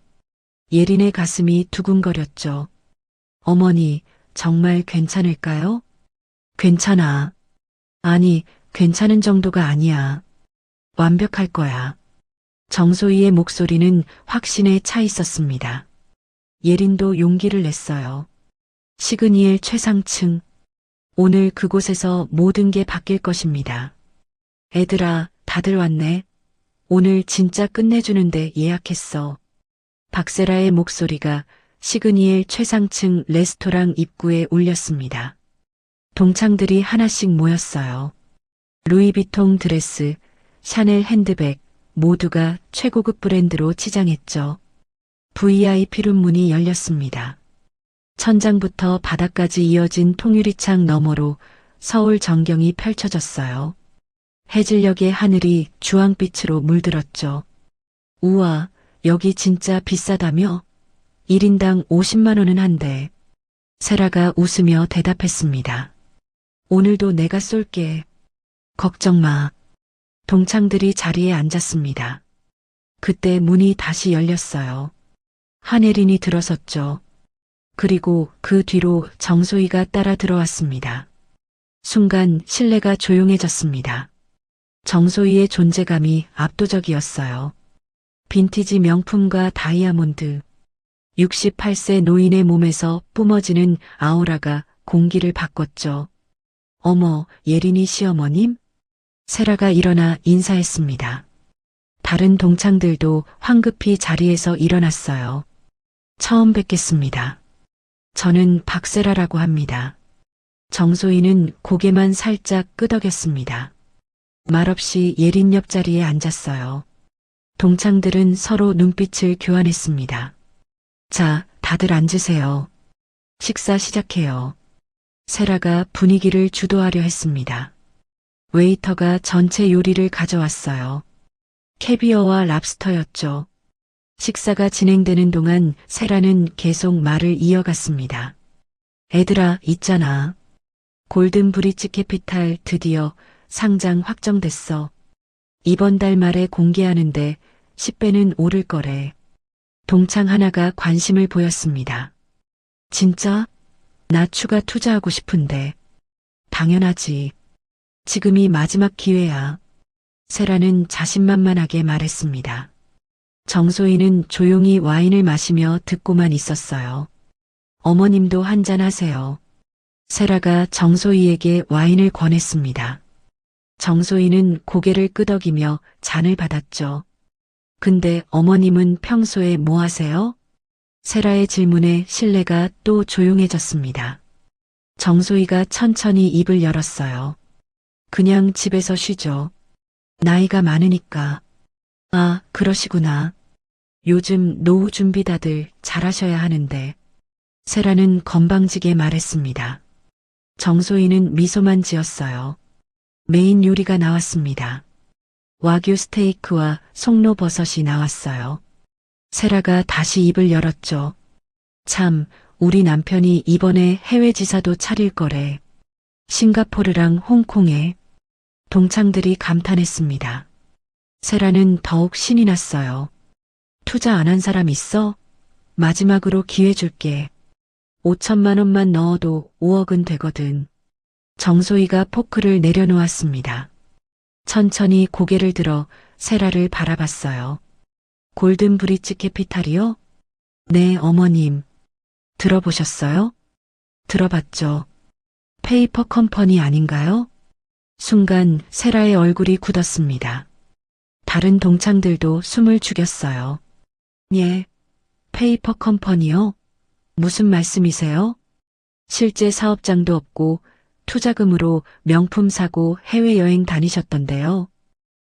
예린의 가슴이 두근거렸죠. 어머니, 정말 괜찮을까요? 괜찮아. 아니, 괜찮은 정도가 아니야. 완벽할 거야. 정소희의 목소리는 확신에 차 있었습니다. 예린도 용기를 냈어요. 시그니엘 최상층. 오늘 그곳에서 모든 게 바뀔 것입니다. 애들아, 다들 왔네. 오늘 진짜 끝내주는데 예약했어. 박세라의 목소리가 시그니엘 최상층 레스토랑 입구에 울렸습니다. 동창들이 하나씩 모였어요. 루이비통 드레스, 샤넬 핸드백, 모두가 최고급 브랜드로 치장했죠. VIP룸 문이 열렸습니다. 천장부터 바닥까지 이어진 통유리창 너머로 서울 전경이 펼쳐졌어요. 해질녘의 하늘이 주황빛으로 물들었죠. 우와, 여기 진짜 비싸다며? 1인당 50만 원은 한대. 세라가 웃으며 대답했습니다. 오늘도 내가 쏠게. 걱정 마. 동창들이 자리에 앉았습니다. 그때 문이 다시 열렸어요. 한예린이 들어섰죠. 그리고 그 뒤로 정소희가 따라 들어왔습니다. 순간 실내가 조용해졌습니다. 정소희의 존재감이 압도적이었어요. 빈티지 명품과 다이아몬드. 68세 노인의 몸에서 뿜어지는 아우라가 공기를 바꿨죠. 어머, 예린이 시어머님? 세라가 일어나 인사했습니다. 다른 동창들도 황급히 자리에서 일어났어요. 처음 뵙겠습니다. 저는 박세라라고 합니다. 정소희는 고개만 살짝 끄덕였습니다. 말없이 예린 옆자리에 앉았어요. 동창들은 서로 눈빛을 교환했습니다. 자, 다들 앉으세요. 식사 시작해요. 세라가 분위기를 주도하려 했습니다. 웨이터가 전체 요리를 가져왔어요. 캐비어와 랍스터였죠. 식사가 진행되는 동안 세라는 계속 말을 이어갔습니다. 애들아, 있잖아. 골든 브릿지 캐피탈 드디어 상장 확정됐어. 이번 달 말에 공개하는데 10배는 오를 거래. 동창 하나가 관심을 보였습니다. 진짜? 나 추가 투자하고 싶은데. 당연하지. 지금이 마지막 기회야. 세라는 자신만만하게 말했습니다. 정소희는 조용히 와인을 마시며 듣고만 있었어요. 어머님도 한잔 하세요. 세라가 정소희에게 와인을 권했습니다. 정소희는 고개를 끄덕이며 잔을 받았죠. 근데 어머님은 평소에 뭐 하세요? 세라의 질문에 실내가 또 조용해졌습니다. 정소희가 천천히 입을 열었어요. 그냥 집에서 쉬죠. 나이가 많으니까. 아, 그러시구나. 요즘 노후 준비 다들 잘하셔야 하는데. 세라는 건방지게 말했습니다. 정소희는 미소만 지었어요. 메인 요리가 나왔습니다. 와규 스테이크와 송로버섯이 나왔어요. 세라가 다시 입을 열었죠. 참, 우리 남편이 이번에 해외 지사도 차릴 거래. 싱가포르랑 홍콩에. 동창들이 감탄했습니다. 세라는 더욱 신이 났어요. 투자 안 한 사람 있어? 마지막으로 기회 줄게. 5천만 원만 넣어도 5억은 되거든. 정소희가 포크를 내려놓았습니다. 천천히 고개를 들어 세라를 바라봤어요. 골든 브릿지 캐피탈이요? 네, 어머님. 들어보셨어요? 들어봤죠. 페이퍼 컴퍼니 아닌가요? 순간 세라의 얼굴이 굳었습니다. 다른 동창들도 숨을 죽였어요. 예, 페이퍼 컴퍼니요? 무슨 말씀이세요? 실제 사업장도 없고 투자금으로 명품 사고 해외여행 다니셨던데요.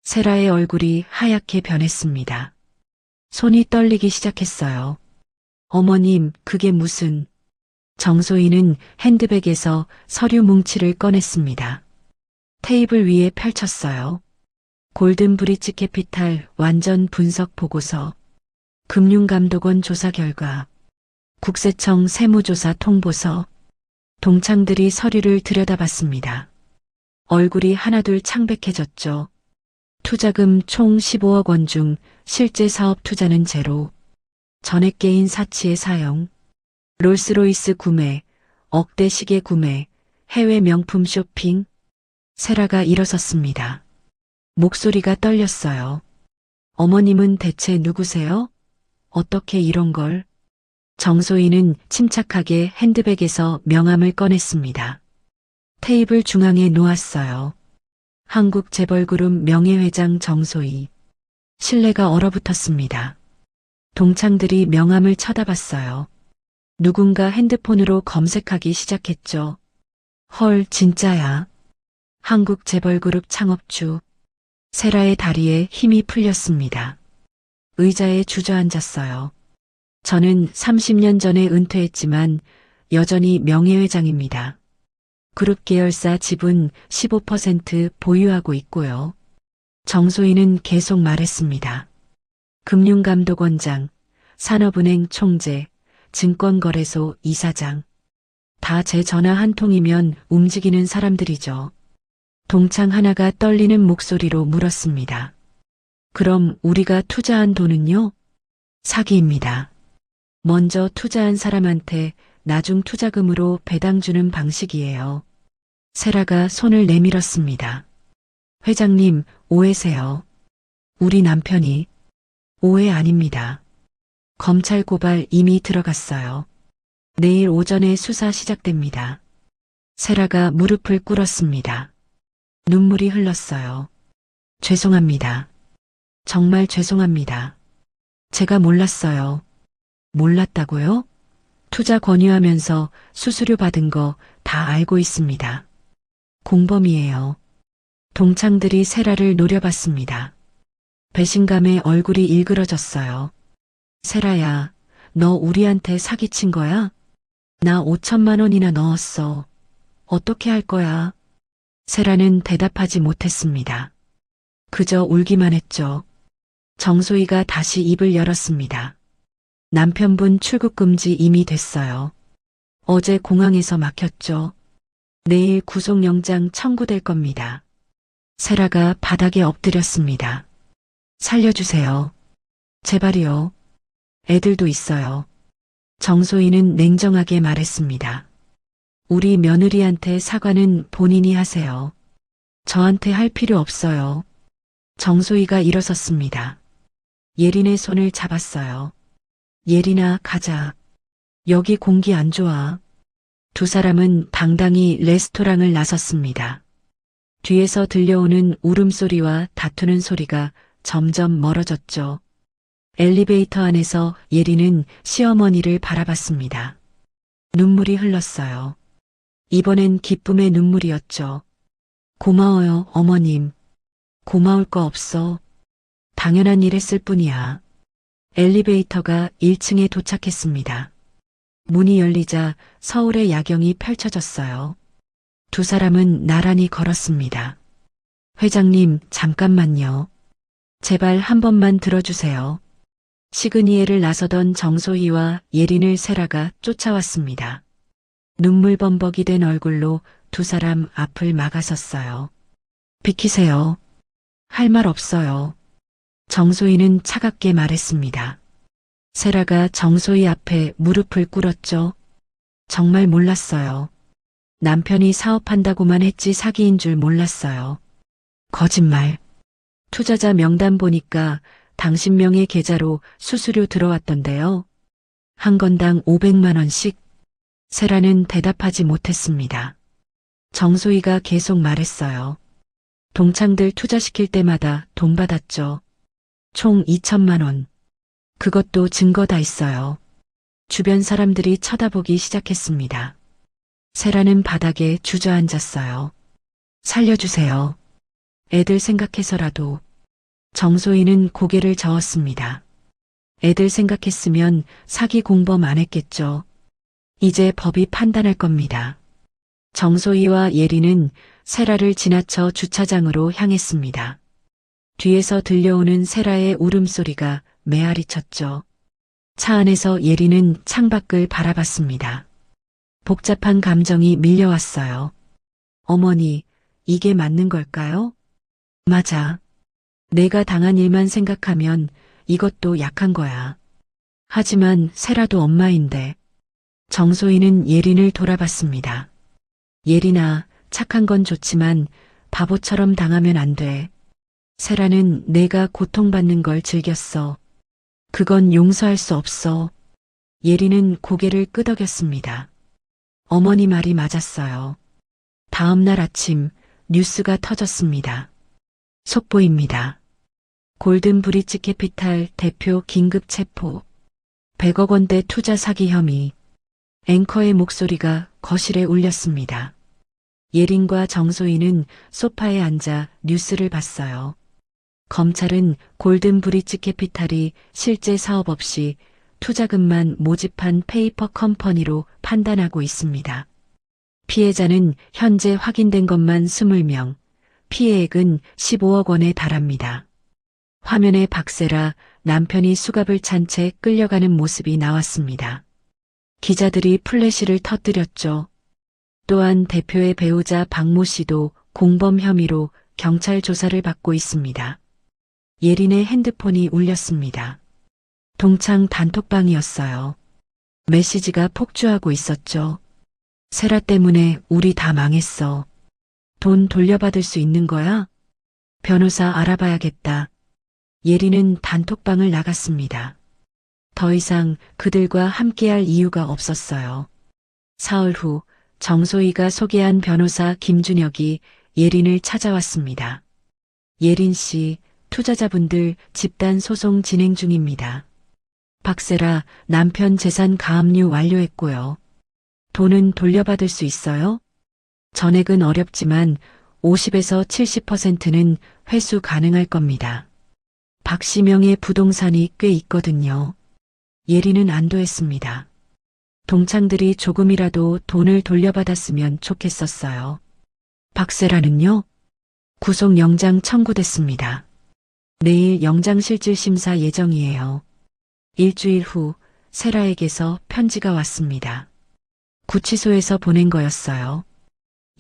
세라의 얼굴이 하얗게 변했습니다. 손이 떨리기 시작했어요. 어머님, 그게 무슨... 정소희는 핸드백에서 서류 뭉치를 꺼냈습니다. 테이블 위에 펼쳤어요. 골든 브릿지 캐피탈 완전 분석 보고서, 금융감독원 조사 결과, 국세청 세무조사 통보서. 동창들이 서류를 들여다봤습니다. 얼굴이 하나둘 창백해졌죠. 투자금 총 15억 원 중 실제 사업 투자는 제로. 전액 개인 사치의 사용, 롤스로이스 구매, 억대 시계 구매, 해외 명품 쇼핑. 세라가 일어섰습니다. 목소리가 떨렸어요. 어머님은 대체 누구세요? 어떻게 이런 걸? 정소희는 침착하게 핸드백에서 명함을 꺼냈습니다. 테이블 중앙에 놓았어요. 한국재벌그룹 명예회장 정소희. 신뢰가 얼어붙었습니다. 동창들이 명함을 쳐다봤어요. 누군가 핸드폰으로 검색하기 시작했죠. 헐, 진짜야. 한국재벌그룹 창업주. 세라의 다리에 힘이 풀렸습니다. 의자에 주저앉았어요. 저는 30년 전에 은퇴했지만 여전히 명예회장입니다. 그룹 계열사 지분 15% 보유하고 있고요. 정소희는 계속 말했습니다. 금융감독원장, 산업은행 총재, 증권거래소 이사장. 다 제 전화 한 통이면 움직이는 사람들이죠. 동창 하나가 떨리는 목소리로 물었습니다. 그럼 우리가 투자한 돈은요? 사기입니다. 먼저 투자한 사람한테 나중 투자금으로 배당 주는 방식이에요. 세라가 손을 내밀었습니다. 회장님, 오해세요. 우리 남편이. 오해 아닙니다. 검찰 고발 이미 들어갔어요. 내일 오전에 수사 시작됩니다. 세라가 무릎을 꿇었습니다. 눈물이 흘렀어요. 죄송합니다. 정말 죄송합니다. 제가 몰랐어요. 몰랐다고요? 투자 권유하면서 수수료 받은 거 다 알고 있습니다. 공범이에요. 동창들이 세라를 노려봤습니다. 배신감에 얼굴이 일그러졌어요. 세라야, 너 우리한테 사기친 거야? 나 5천만 원이나 넣었어. 어떻게 할 거야? 세라는 대답하지 못했습니다. 그저 울기만 했죠. 정소희가 다시 입을 열었습니다. 남편분 출국 금지 이미 됐어요. 어제 공항에서 막혔죠. 내일 구속영장 청구될 겁니다. 세라가 바닥에 엎드렸습니다. 살려주세요. 제발이요. 애들도 있어요. 정소희는 냉정하게 말했습니다. 우리 며느리한테 사과는 본인이 하세요. 저한테 할 필요 없어요. 정소희가 일어섰습니다. 예린의 손을 잡았어요. 예린아, 가자. 여기 공기 안 좋아. 두 사람은 당당히 레스토랑을 나섰습니다. 뒤에서 들려오는 울음소리와 다투는 소리가 점점 멀어졌죠. 엘리베이터 안에서 예린은 시어머니를 바라봤습니다. 눈물이 흘렀어요. 이번엔 기쁨의 눈물이었죠. 고마워요, 어머님. 고마울 거 없어. 당연한 일 했을 뿐이야. 엘리베이터가 1층에 도착했습니다. 문이 열리자 서울의 야경이 펼쳐졌어요. 두 사람은 나란히 걸었습니다. 회장님, 잠깐만요. 제발 한 번만 들어주세요. 시그니엘을 나서던 정소희와 예린을 세라가 쫓아왔습니다. 눈물범벅이 된 얼굴로 두 사람 앞을 막아섰어요. 비키세요. 할 말 없어요. 정소희는 차갑게 말했습니다. 세라가 정소희 앞에 무릎을 꿇었죠. 정말 몰랐어요. 남편이 사업한다고만 했지 사기인 줄 몰랐어요. 거짓말. 투자자 명단 보니까 당신 명의 계좌로 수수료 들어왔던데요. 한 건당 500만 원씩. 세라는 대답하지 못했습니다. 정소희가 계속 말했어요. 동창들 투자시킬 때마다 돈 받았죠. 총 2천만 원. 그것도 증거 다 있어요. 주변 사람들이 쳐다보기 시작했습니다. 세라는 바닥에 주저앉았어요. 살려주세요. 애들 생각해서라도. 정소희는 고개를 저었습니다. 애들 생각했으면 사기 공범 안 했겠죠. 이제 법이 판단할 겁니다. 정소희와 예린은 세라를 지나쳐 주차장으로 향했습니다. 뒤에서 들려오는 세라의 울음소리가 메아리 쳤죠. 차 안에서 예린은 창밖을 바라봤습니다. 복잡한 감정이 밀려왔어요. 어머니, 이게 맞는 걸까요? 맞아. 내가 당한 일만 생각하면 이것도 약한 거야. 하지만 세라도 엄마인데. 정소희는 예린을 돌아봤습니다. 예린아, 착한 건 좋지만 바보처럼 당하면 안 돼. 세라는 내가 고통받는 걸 즐겼어. 그건 용서할 수 없어. 예린은 고개를 끄덕였습니다. 어머니 말이 맞았어요. 다음 날 아침 뉴스가 터졌습니다. 속보입니다. 골든 브릿지 캐피탈 대표 긴급 체포. 100억 원대 투자 사기 혐의. 앵커의 목소리가 거실에 울렸습니다. 예린과 정소희는 소파에 앉아 뉴스를 봤어요. 검찰은 골든 브릿지 캐피탈이 실제 사업 없이 투자금만 모집한 페이퍼 컴퍼니로 판단하고 있습니다. 피해자는 현재 확인된 것만 20명, 피해액은 15억 원에 달합니다. 화면에 박세라 남편이 수갑을 찬 채 끌려가는 모습이 나왔습니다. 기자들이 플래시를 터뜨렸죠. 또한 대표의 배우자 박모 씨도 공범 혐의로 경찰 조사를 받고 있습니다. 예린의 핸드폰이 울렸습니다. 동창 단톡방이었어요. 메시지가 폭주하고 있었죠. 세라 때문에 우리 다 망했어. 돈 돌려받을 수 있는 거야? 변호사 알아봐야겠다. 예린은 단톡방을 나갔습니다. 더 이상 그들과 함께할 이유가 없었어요. 사흘 후 정소희가 소개한 변호사 김준혁이 예린을 찾아왔습니다. 예린 씨, 투자자분들 집단 소송 진행 중입니다. 박세라 남편 재산 가압류 완료했고요. 돈은 돌려받을 수 있어요? 전액은 어렵지만 50에서 70%는 회수 가능할 겁니다. 박 씨 명의 부동산이 꽤 있거든요. 예린은 안도했습니다. 동창들이 조금이라도 돈을 돌려받았으면 좋겠었어요. 박세라는요? 구속영장 청구됐습니다. 내일 영장실질심사 예정이에요. 일주일 후 세라에게서 편지가 왔습니다. 구치소에서 보낸 거였어요.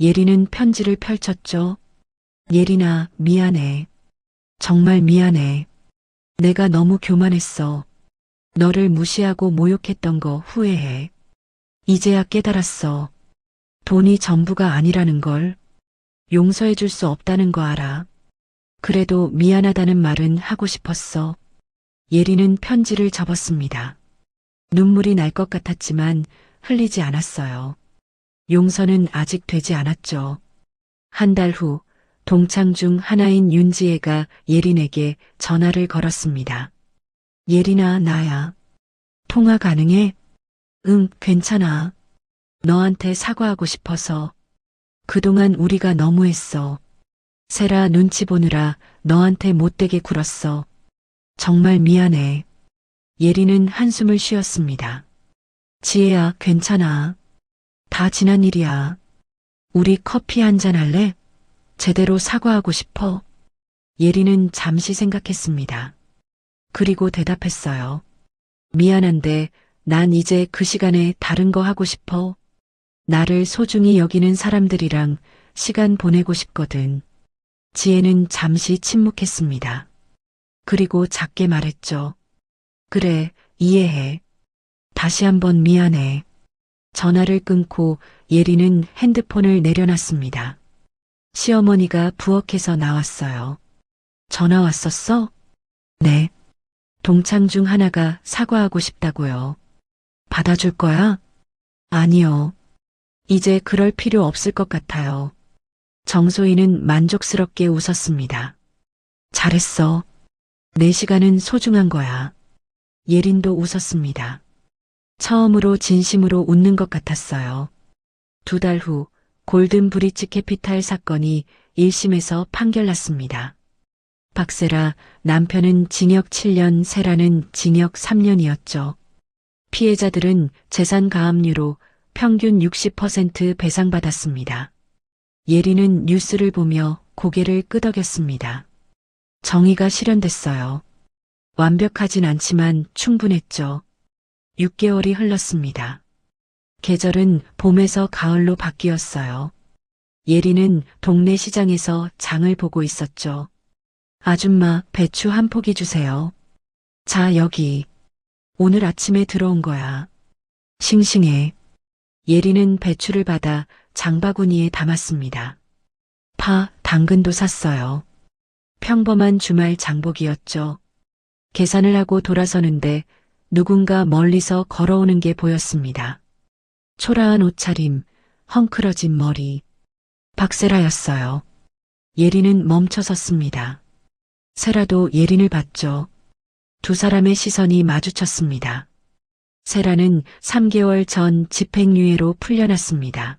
예린은 편지를 펼쳤죠. 예린아, 미안해. 정말 미안해. 내가 너무 교만했어. 너를 무시하고 모욕했던 거 후회해. 이제야 깨달았어. 돈이 전부가 아니라는 걸. 용서해 줄 수 없다는 거 알아. 그래도 미안하다는 말은 하고 싶었어. 예린은 편지를 접었습니다. 눈물이 날 것 같았지만 흘리지 않았어요. 용서는 아직 되지 않았죠. 한 달 후 동창 중 하나인 윤지혜가 예린에게 전화를 걸었습니다. 예린아, 나야. 통화 가능해? 응, 괜찮아. 너한테 사과하고 싶어서. 그동안 우리가 너무했어. 세라 눈치 보느라 너한테 못되게 굴었어. 정말 미안해. 예린은 한숨을 쉬었습니다. 지혜야, 괜찮아. 다 지난 일이야. 우리 커피 한잔 할래? 제대로 사과하고 싶어. 예린은 잠시 생각했습니다. 그리고 대답했어요. 미안한데 난 이제 그 시간에 다른 거 하고 싶어. 나를 소중히 여기는 사람들이랑 시간 보내고 싶거든. 지혜는 잠시 침묵했습니다. 그리고 작게 말했죠. 그래, 이해해. 다시 한번 미안해. 전화를 끊고 예린은 핸드폰을 내려놨습니다. 시어머니가 부엌에서 나왔어요. 전화 왔었어? 네. 동창 중 하나가 사과하고 싶다고요. 받아줄 거야? 아니요. 이제 그럴 필요 없을 것 같아요. 정소희는 만족스럽게 웃었습니다. 잘했어. 내 시간은 소중한 거야. 예린도 웃었습니다. 처음으로 진심으로 웃는 것 같았어요. 2달 후 골든 브릿지 캐피탈 사건이 1심에서 판결났습니다. 박세라 남편은 징역 7년, 세라는 징역 3년이었죠. 피해자들은 재산 가압류로 평균 60% 배상받았습니다. 예린은 뉴스를 보며 고개를 끄덕였습니다. 정의가 실현됐어요. 완벽하진 않지만 충분했죠. 6개월이 흘렀습니다. 계절은 봄에서 가을로 바뀌었어요. 예린은 동네 시장에서 장을 보고 있었죠. 아줌마, 배추 한 포기 주세요. 자, 여기. 오늘 아침에 들어온 거야. 싱싱해. 예리는 배추를 받아 장바구니에 담았습니다. 파, 당근도 샀어요. 평범한 주말 장복이었죠. 계산을 하고 돌아서는데 누군가 멀리서 걸어오는 게 보였습니다. 초라한 옷차림, 헝클어진 머리. 박세라였어요. 예린은 멈춰 섰습니다. 세라도 예린을 봤죠. 두 사람의 시선이 마주쳤습니다. 세라는 3개월 전 집행유예로 풀려났습니다.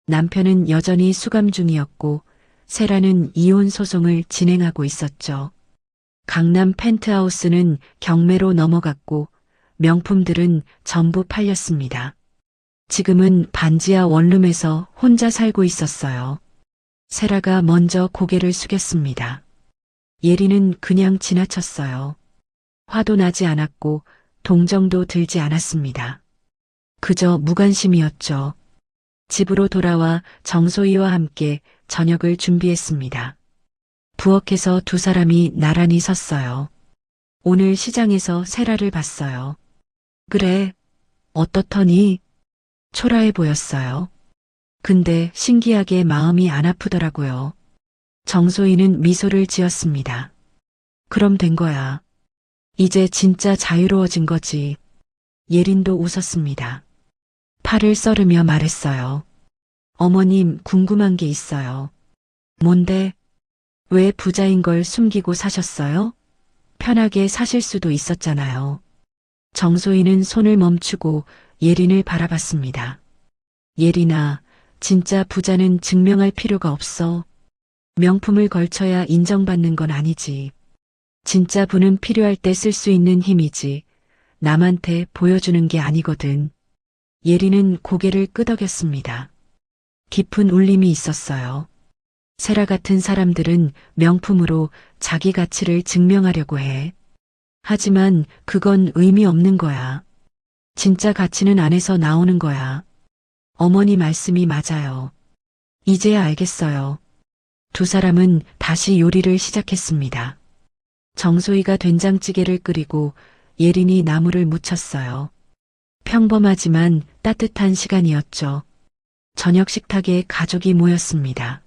남편은 여전히 수감 중이었고 세라는 이혼 소송을 진행하고 있었죠. 강남 펜트하우스는 경매로 넘어갔고 명품들은 전부 팔렸습니다. 지금은 반지하 원룸에서 혼자 살고 있었어요. 세라가 먼저 고개를 숙였습니다. 예리는 그냥 지나쳤어요. 화도 나지 않았고 동정도 들지 않았습니다. 그저 무관심이었죠. 집으로 돌아와 정소희와 함께 저녁을 준비했습니다. 부엌에서 두 사람이 나란히 섰어요. 오늘 시장에서 세라를 봤어요. 그래, 어떻더니? 초라해 보였어요. 근데 신기하게 마음이 안 아프더라고요. 정소희는 미소를 지었습니다. 그럼 된 거야. 이제 진짜 자유로워진 거지. 예린도 웃었습니다. 팔을 썰으며 말했어요. 어머님, 궁금한 게 있어요. 뭔데? 왜 부자인 걸 숨기고 사셨어요? 편하게 사실 수도 있었잖아요. 정소희는 손을 멈추고 예린을 바라봤습니다. 예린아, 진짜 부자는 증명할 필요가 없어. 명품을 걸쳐야 인정받는 건 아니지. 진짜 부는 필요할 때 쓸 수 있는 힘이지. 남한테 보여주는 게 아니거든. 예린은 고개를 끄덕였습니다. 깊은 울림이 있었어요. 세라 같은 사람들은 명품으로 자기 가치를 증명하려고 해. 하지만 그건 의미 없는 거야. 진짜 가치는 안에서 나오는 거야. 어머니 말씀이 맞아요. 이제야 알겠어요. 두 사람은 다시 요리를 시작했습니다. 정소희가 된장찌개를 끓이고 예린이 나물을 무쳤어요. 평범하지만 따뜻한 시간이었죠. 저녁 식탁에 가족이 모였습니다.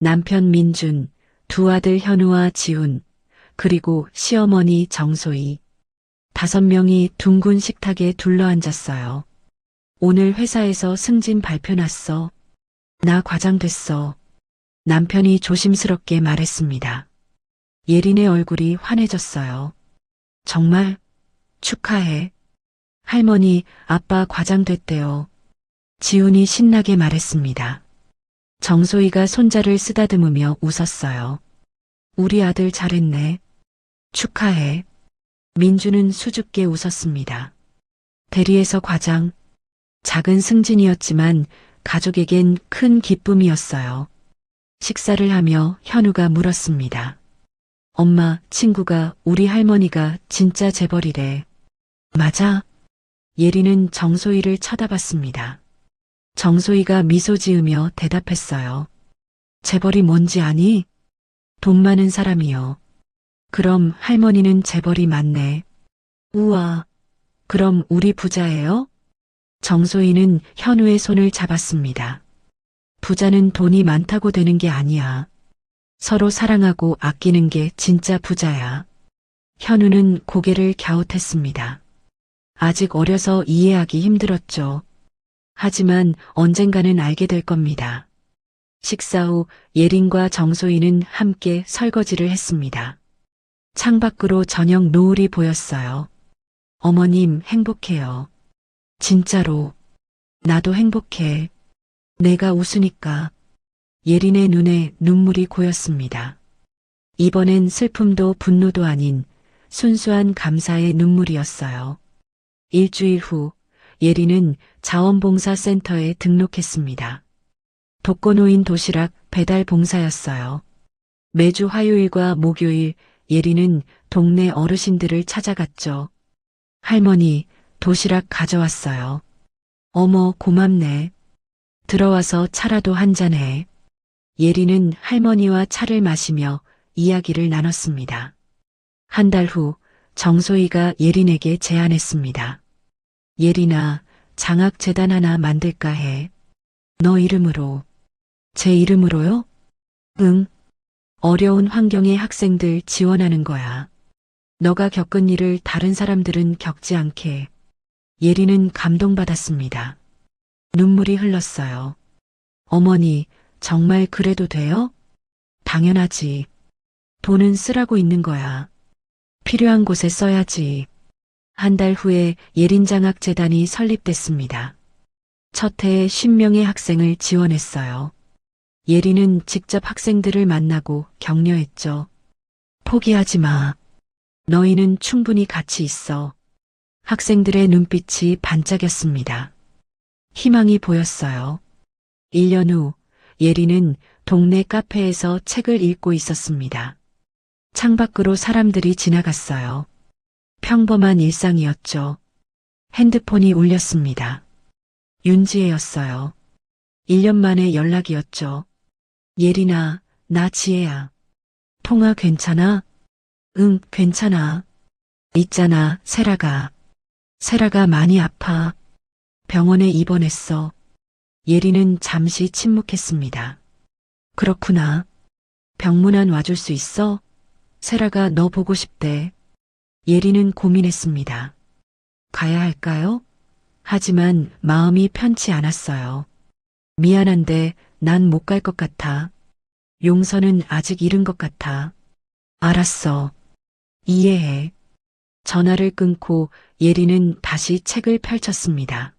남편 민준, 두 아들 현우와 지훈, 그리고 시어머니 정소희. 5명이 둥근 식탁에 둘러앉았어요. 오늘 회사에서 승진 발표 났어. 나 과장 됐어. 남편이 조심스럽게 말했습니다. 예린의 얼굴이 환해졌어요. 정말 축하해. 할머니, 아빠 과장 됐대요. 지훈이 신나게 말했습니다. 정소희가 손자를 쓰다듬으며 웃었어요. 우리 아들 잘했네. 축하해. 민주는 수줍게 웃었습니다. 대리에서 과장. 작은 승진이었지만 가족에겐 큰 기쁨이었어요. 식사를 하며 현우가 물었습니다. 엄마, 친구가 우리 할머니가 진짜 재벌이래. 맞아? 예린은 정소희를 쳐다봤습니다. 정소희가 미소 지으며 대답했어요. 재벌이 뭔지 아니? 돈 많은 사람이요. 그럼 할머니는 재벌이 맞네. 우와, 그럼 우리 부자예요? 정소희는 현우의 손을 잡았습니다. 부자는 돈이 많다고 되는 게 아니야. 서로 사랑하고 아끼는 게 진짜 부자야. 현우는 고개를 갸웃했습니다. 아직 어려서 이해하기 힘들었죠. 하지만 언젠가는 알게 될 겁니다. 식사 후 예린과 정소희는 함께 설거지를 했습니다. 창밖으로 저녁 노을이 보였어요. 어머님 행복해요. 진짜로. 나도 행복해. 내가 웃으니까. 예린의 눈에 눈물이 고였습니다. 이번엔 슬픔도 분노도 아닌 순수한 감사의 눈물이었어요. 일주일 후 예린은 자원봉사센터에 등록했습니다. 독거노인 도시락 배달 봉사였어요. 매주 화요일과 목요일 예린은 동네 어르신들을 찾아갔죠. 할머니, 도시락 가져왔어요. 어머, 고맙네. 들어와서 차라도 한잔해. 예린은 할머니와 차를 마시며 이야기를 나눴습니다. 한 달 후 정소희가 예린에게 제안했습니다. 예린아, 장학재단 하나 만들까 해. 너 이름으로. 제 이름으로요? 응. 어려운 환경의 학생들 지원하는 거야. 너가 겪은 일을 다른 사람들은 겪지 않게. 예리는 감동받았습니다. 눈물이 흘렀어요. 어머니, 정말 그래도 돼요? 당연하지. 돈은 쓰라고 있는 거야. 필요한 곳에 써야지. 한 달 후에 예린장학재단이 설립됐습니다. 첫 해에 10명의 학생을 지원했어요. 예리는 직접 학생들을 만나고 격려했죠. 포기하지 마. 너희는 충분히 가치 있어. 학생들의 눈빛이 반짝였습니다. 희망이 보였어요. 1년 후 예리는 동네 카페에서 책을 읽고 있었습니다. 창밖으로 사람들이 지나갔어요. 평범한 일상이었죠. 핸드폰이 울렸습니다. 윤지혜였어요. 1년 만에 연락이었죠. 예린아, 나 지혜야. 통화 괜찮아? 응, 괜찮아. 있잖아, 세라가 많이 아파. 병원에 입원했어. 예리는 잠시 침묵했습니다. 그렇구나. 병문안 와줄 수 있어? 세라가 너 보고 싶대. 예리는 고민했습니다. 가야 할까요? 하지만 마음이 편치 않았어요. 미안한데 난 못 갈 것 같아. 용서는 아직 이른 것 같아. 알았어. 이해해. 전화를 끊고 예리는 다시 책을 펼쳤습니다.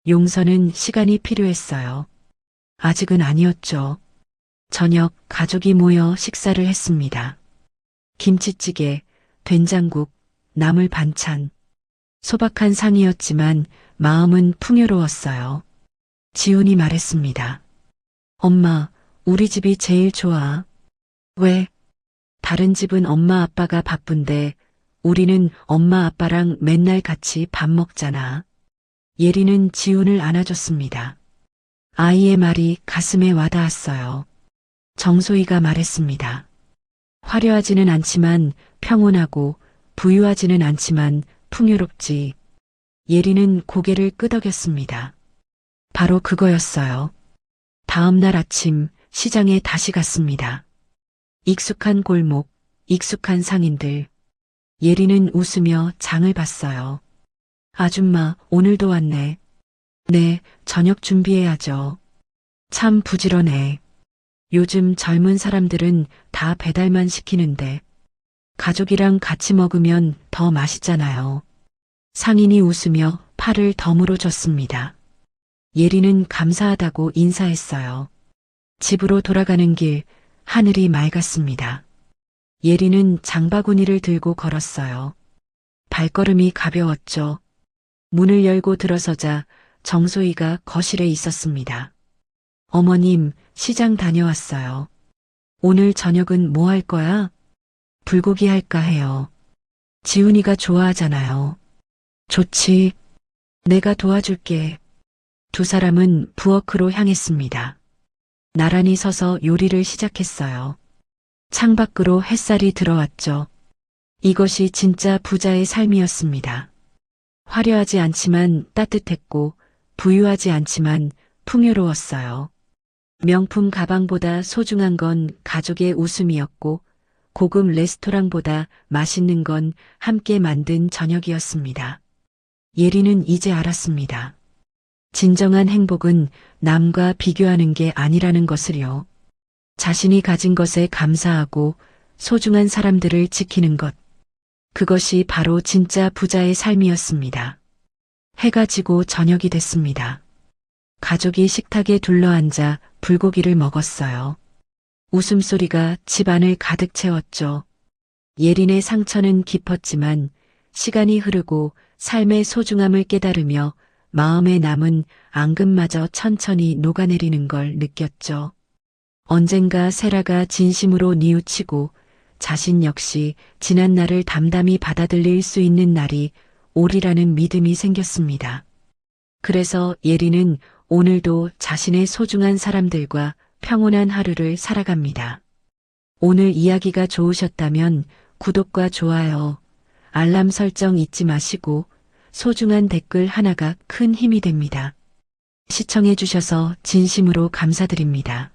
용서는 시간이 필요했어요. 아직은 아니었죠. 저녁 가족이 모여 식사를 했습니다. 김치찌개, 된장국, 나물 반찬. 소박한 상이었지만 마음은 풍요로웠어요. 지훈이 말했습니다. 엄마, 우리 집이 제일 좋아. 왜? 다른 집은 엄마 아빠가 바쁜데 우리는 엄마 아빠랑 맨날 같이 밥 먹잖아. 예리는 지훈을 안아줬습니다. 아이의 말이 가슴에 와닿았어요. 정소희가 말했습니다. 화려하지는 않지만 평온하고 부유하지는 않지만 풍요롭지. 예리는 고개를 끄덕였습니다. 바로 그거였어요. 다음 날 아침 시장에 다시 갔습니다. 익숙한 골목, 익숙한 상인들. 예리는 웃으며 장을 봤어요. 아줌마, 오늘도 왔네. 네, 저녁 준비해야죠. 참 부지런해. 요즘 젊은 사람들은 다 배달만 시키는데 가족이랑 같이 먹으면 더 맛있잖아요. 상인이 웃으며 팔을 덤으로 줬습니다. 예리는 감사하다고 인사했어요. 집으로 돌아가는 길, 하늘이 맑았습니다. 예리는 장바구니를 들고 걸었어요. 발걸음이 가벼웠죠. 문을 열고 들어서자 정소희가 거실에 있었습니다. 어머님, 시장 다녀왔어요. 오늘 저녁은 뭐 할 거야? 불고기 할까 해요. 지훈이가 좋아하잖아요. 좋지. 내가 도와줄게. 두 사람은 부엌으로 향했습니다. 나란히 서서 요리를 시작했어요. 창밖으로 햇살이 들어왔죠. 이것이 진짜 부자의 삶이었습니다. 화려하지 않지만 따뜻했고 부유하지 않지만 풍요로웠어요. 명품 가방보다 소중한 건 가족의 웃음이었고 고급 레스토랑보다 맛있는 건 함께 만든 저녁이었습니다. 예리는 이제 알았습니다. 진정한 행복은 남과 비교하는 게 아니라는 것을요. 자신이 가진 것에 감사하고 소중한 사람들을 지키는 것. 그것이 바로 진짜 부자의 삶이었습니다. 해가 지고 저녁이 됐습니다. 가족이 식탁에 둘러앉아 불고기를 먹었어요. 웃음소리가 집안을 가득 채웠죠. 예린의 상처는 깊었지만 시간이 흐르고 삶의 소중함을 깨달으며 마음에 남은 앙금마저 천천히 녹아내리는 걸 느꼈죠. 언젠가 세라가 진심으로 뉘우치고 자신 역시 지난 날을 담담히 받아들일 수 있는 날이 오리라는 믿음이 생겼습니다. 그래서 예리는 오늘도 자신의 소중한 사람들과 평온한 하루를 살아갑니다. 오늘 이야기가 좋으셨다면 구독과 좋아요, 알람 설정 잊지 마시고 소중한 댓글 하나가 큰 힘이 됩니다. 시청해 주셔서 진심으로 감사드립니다.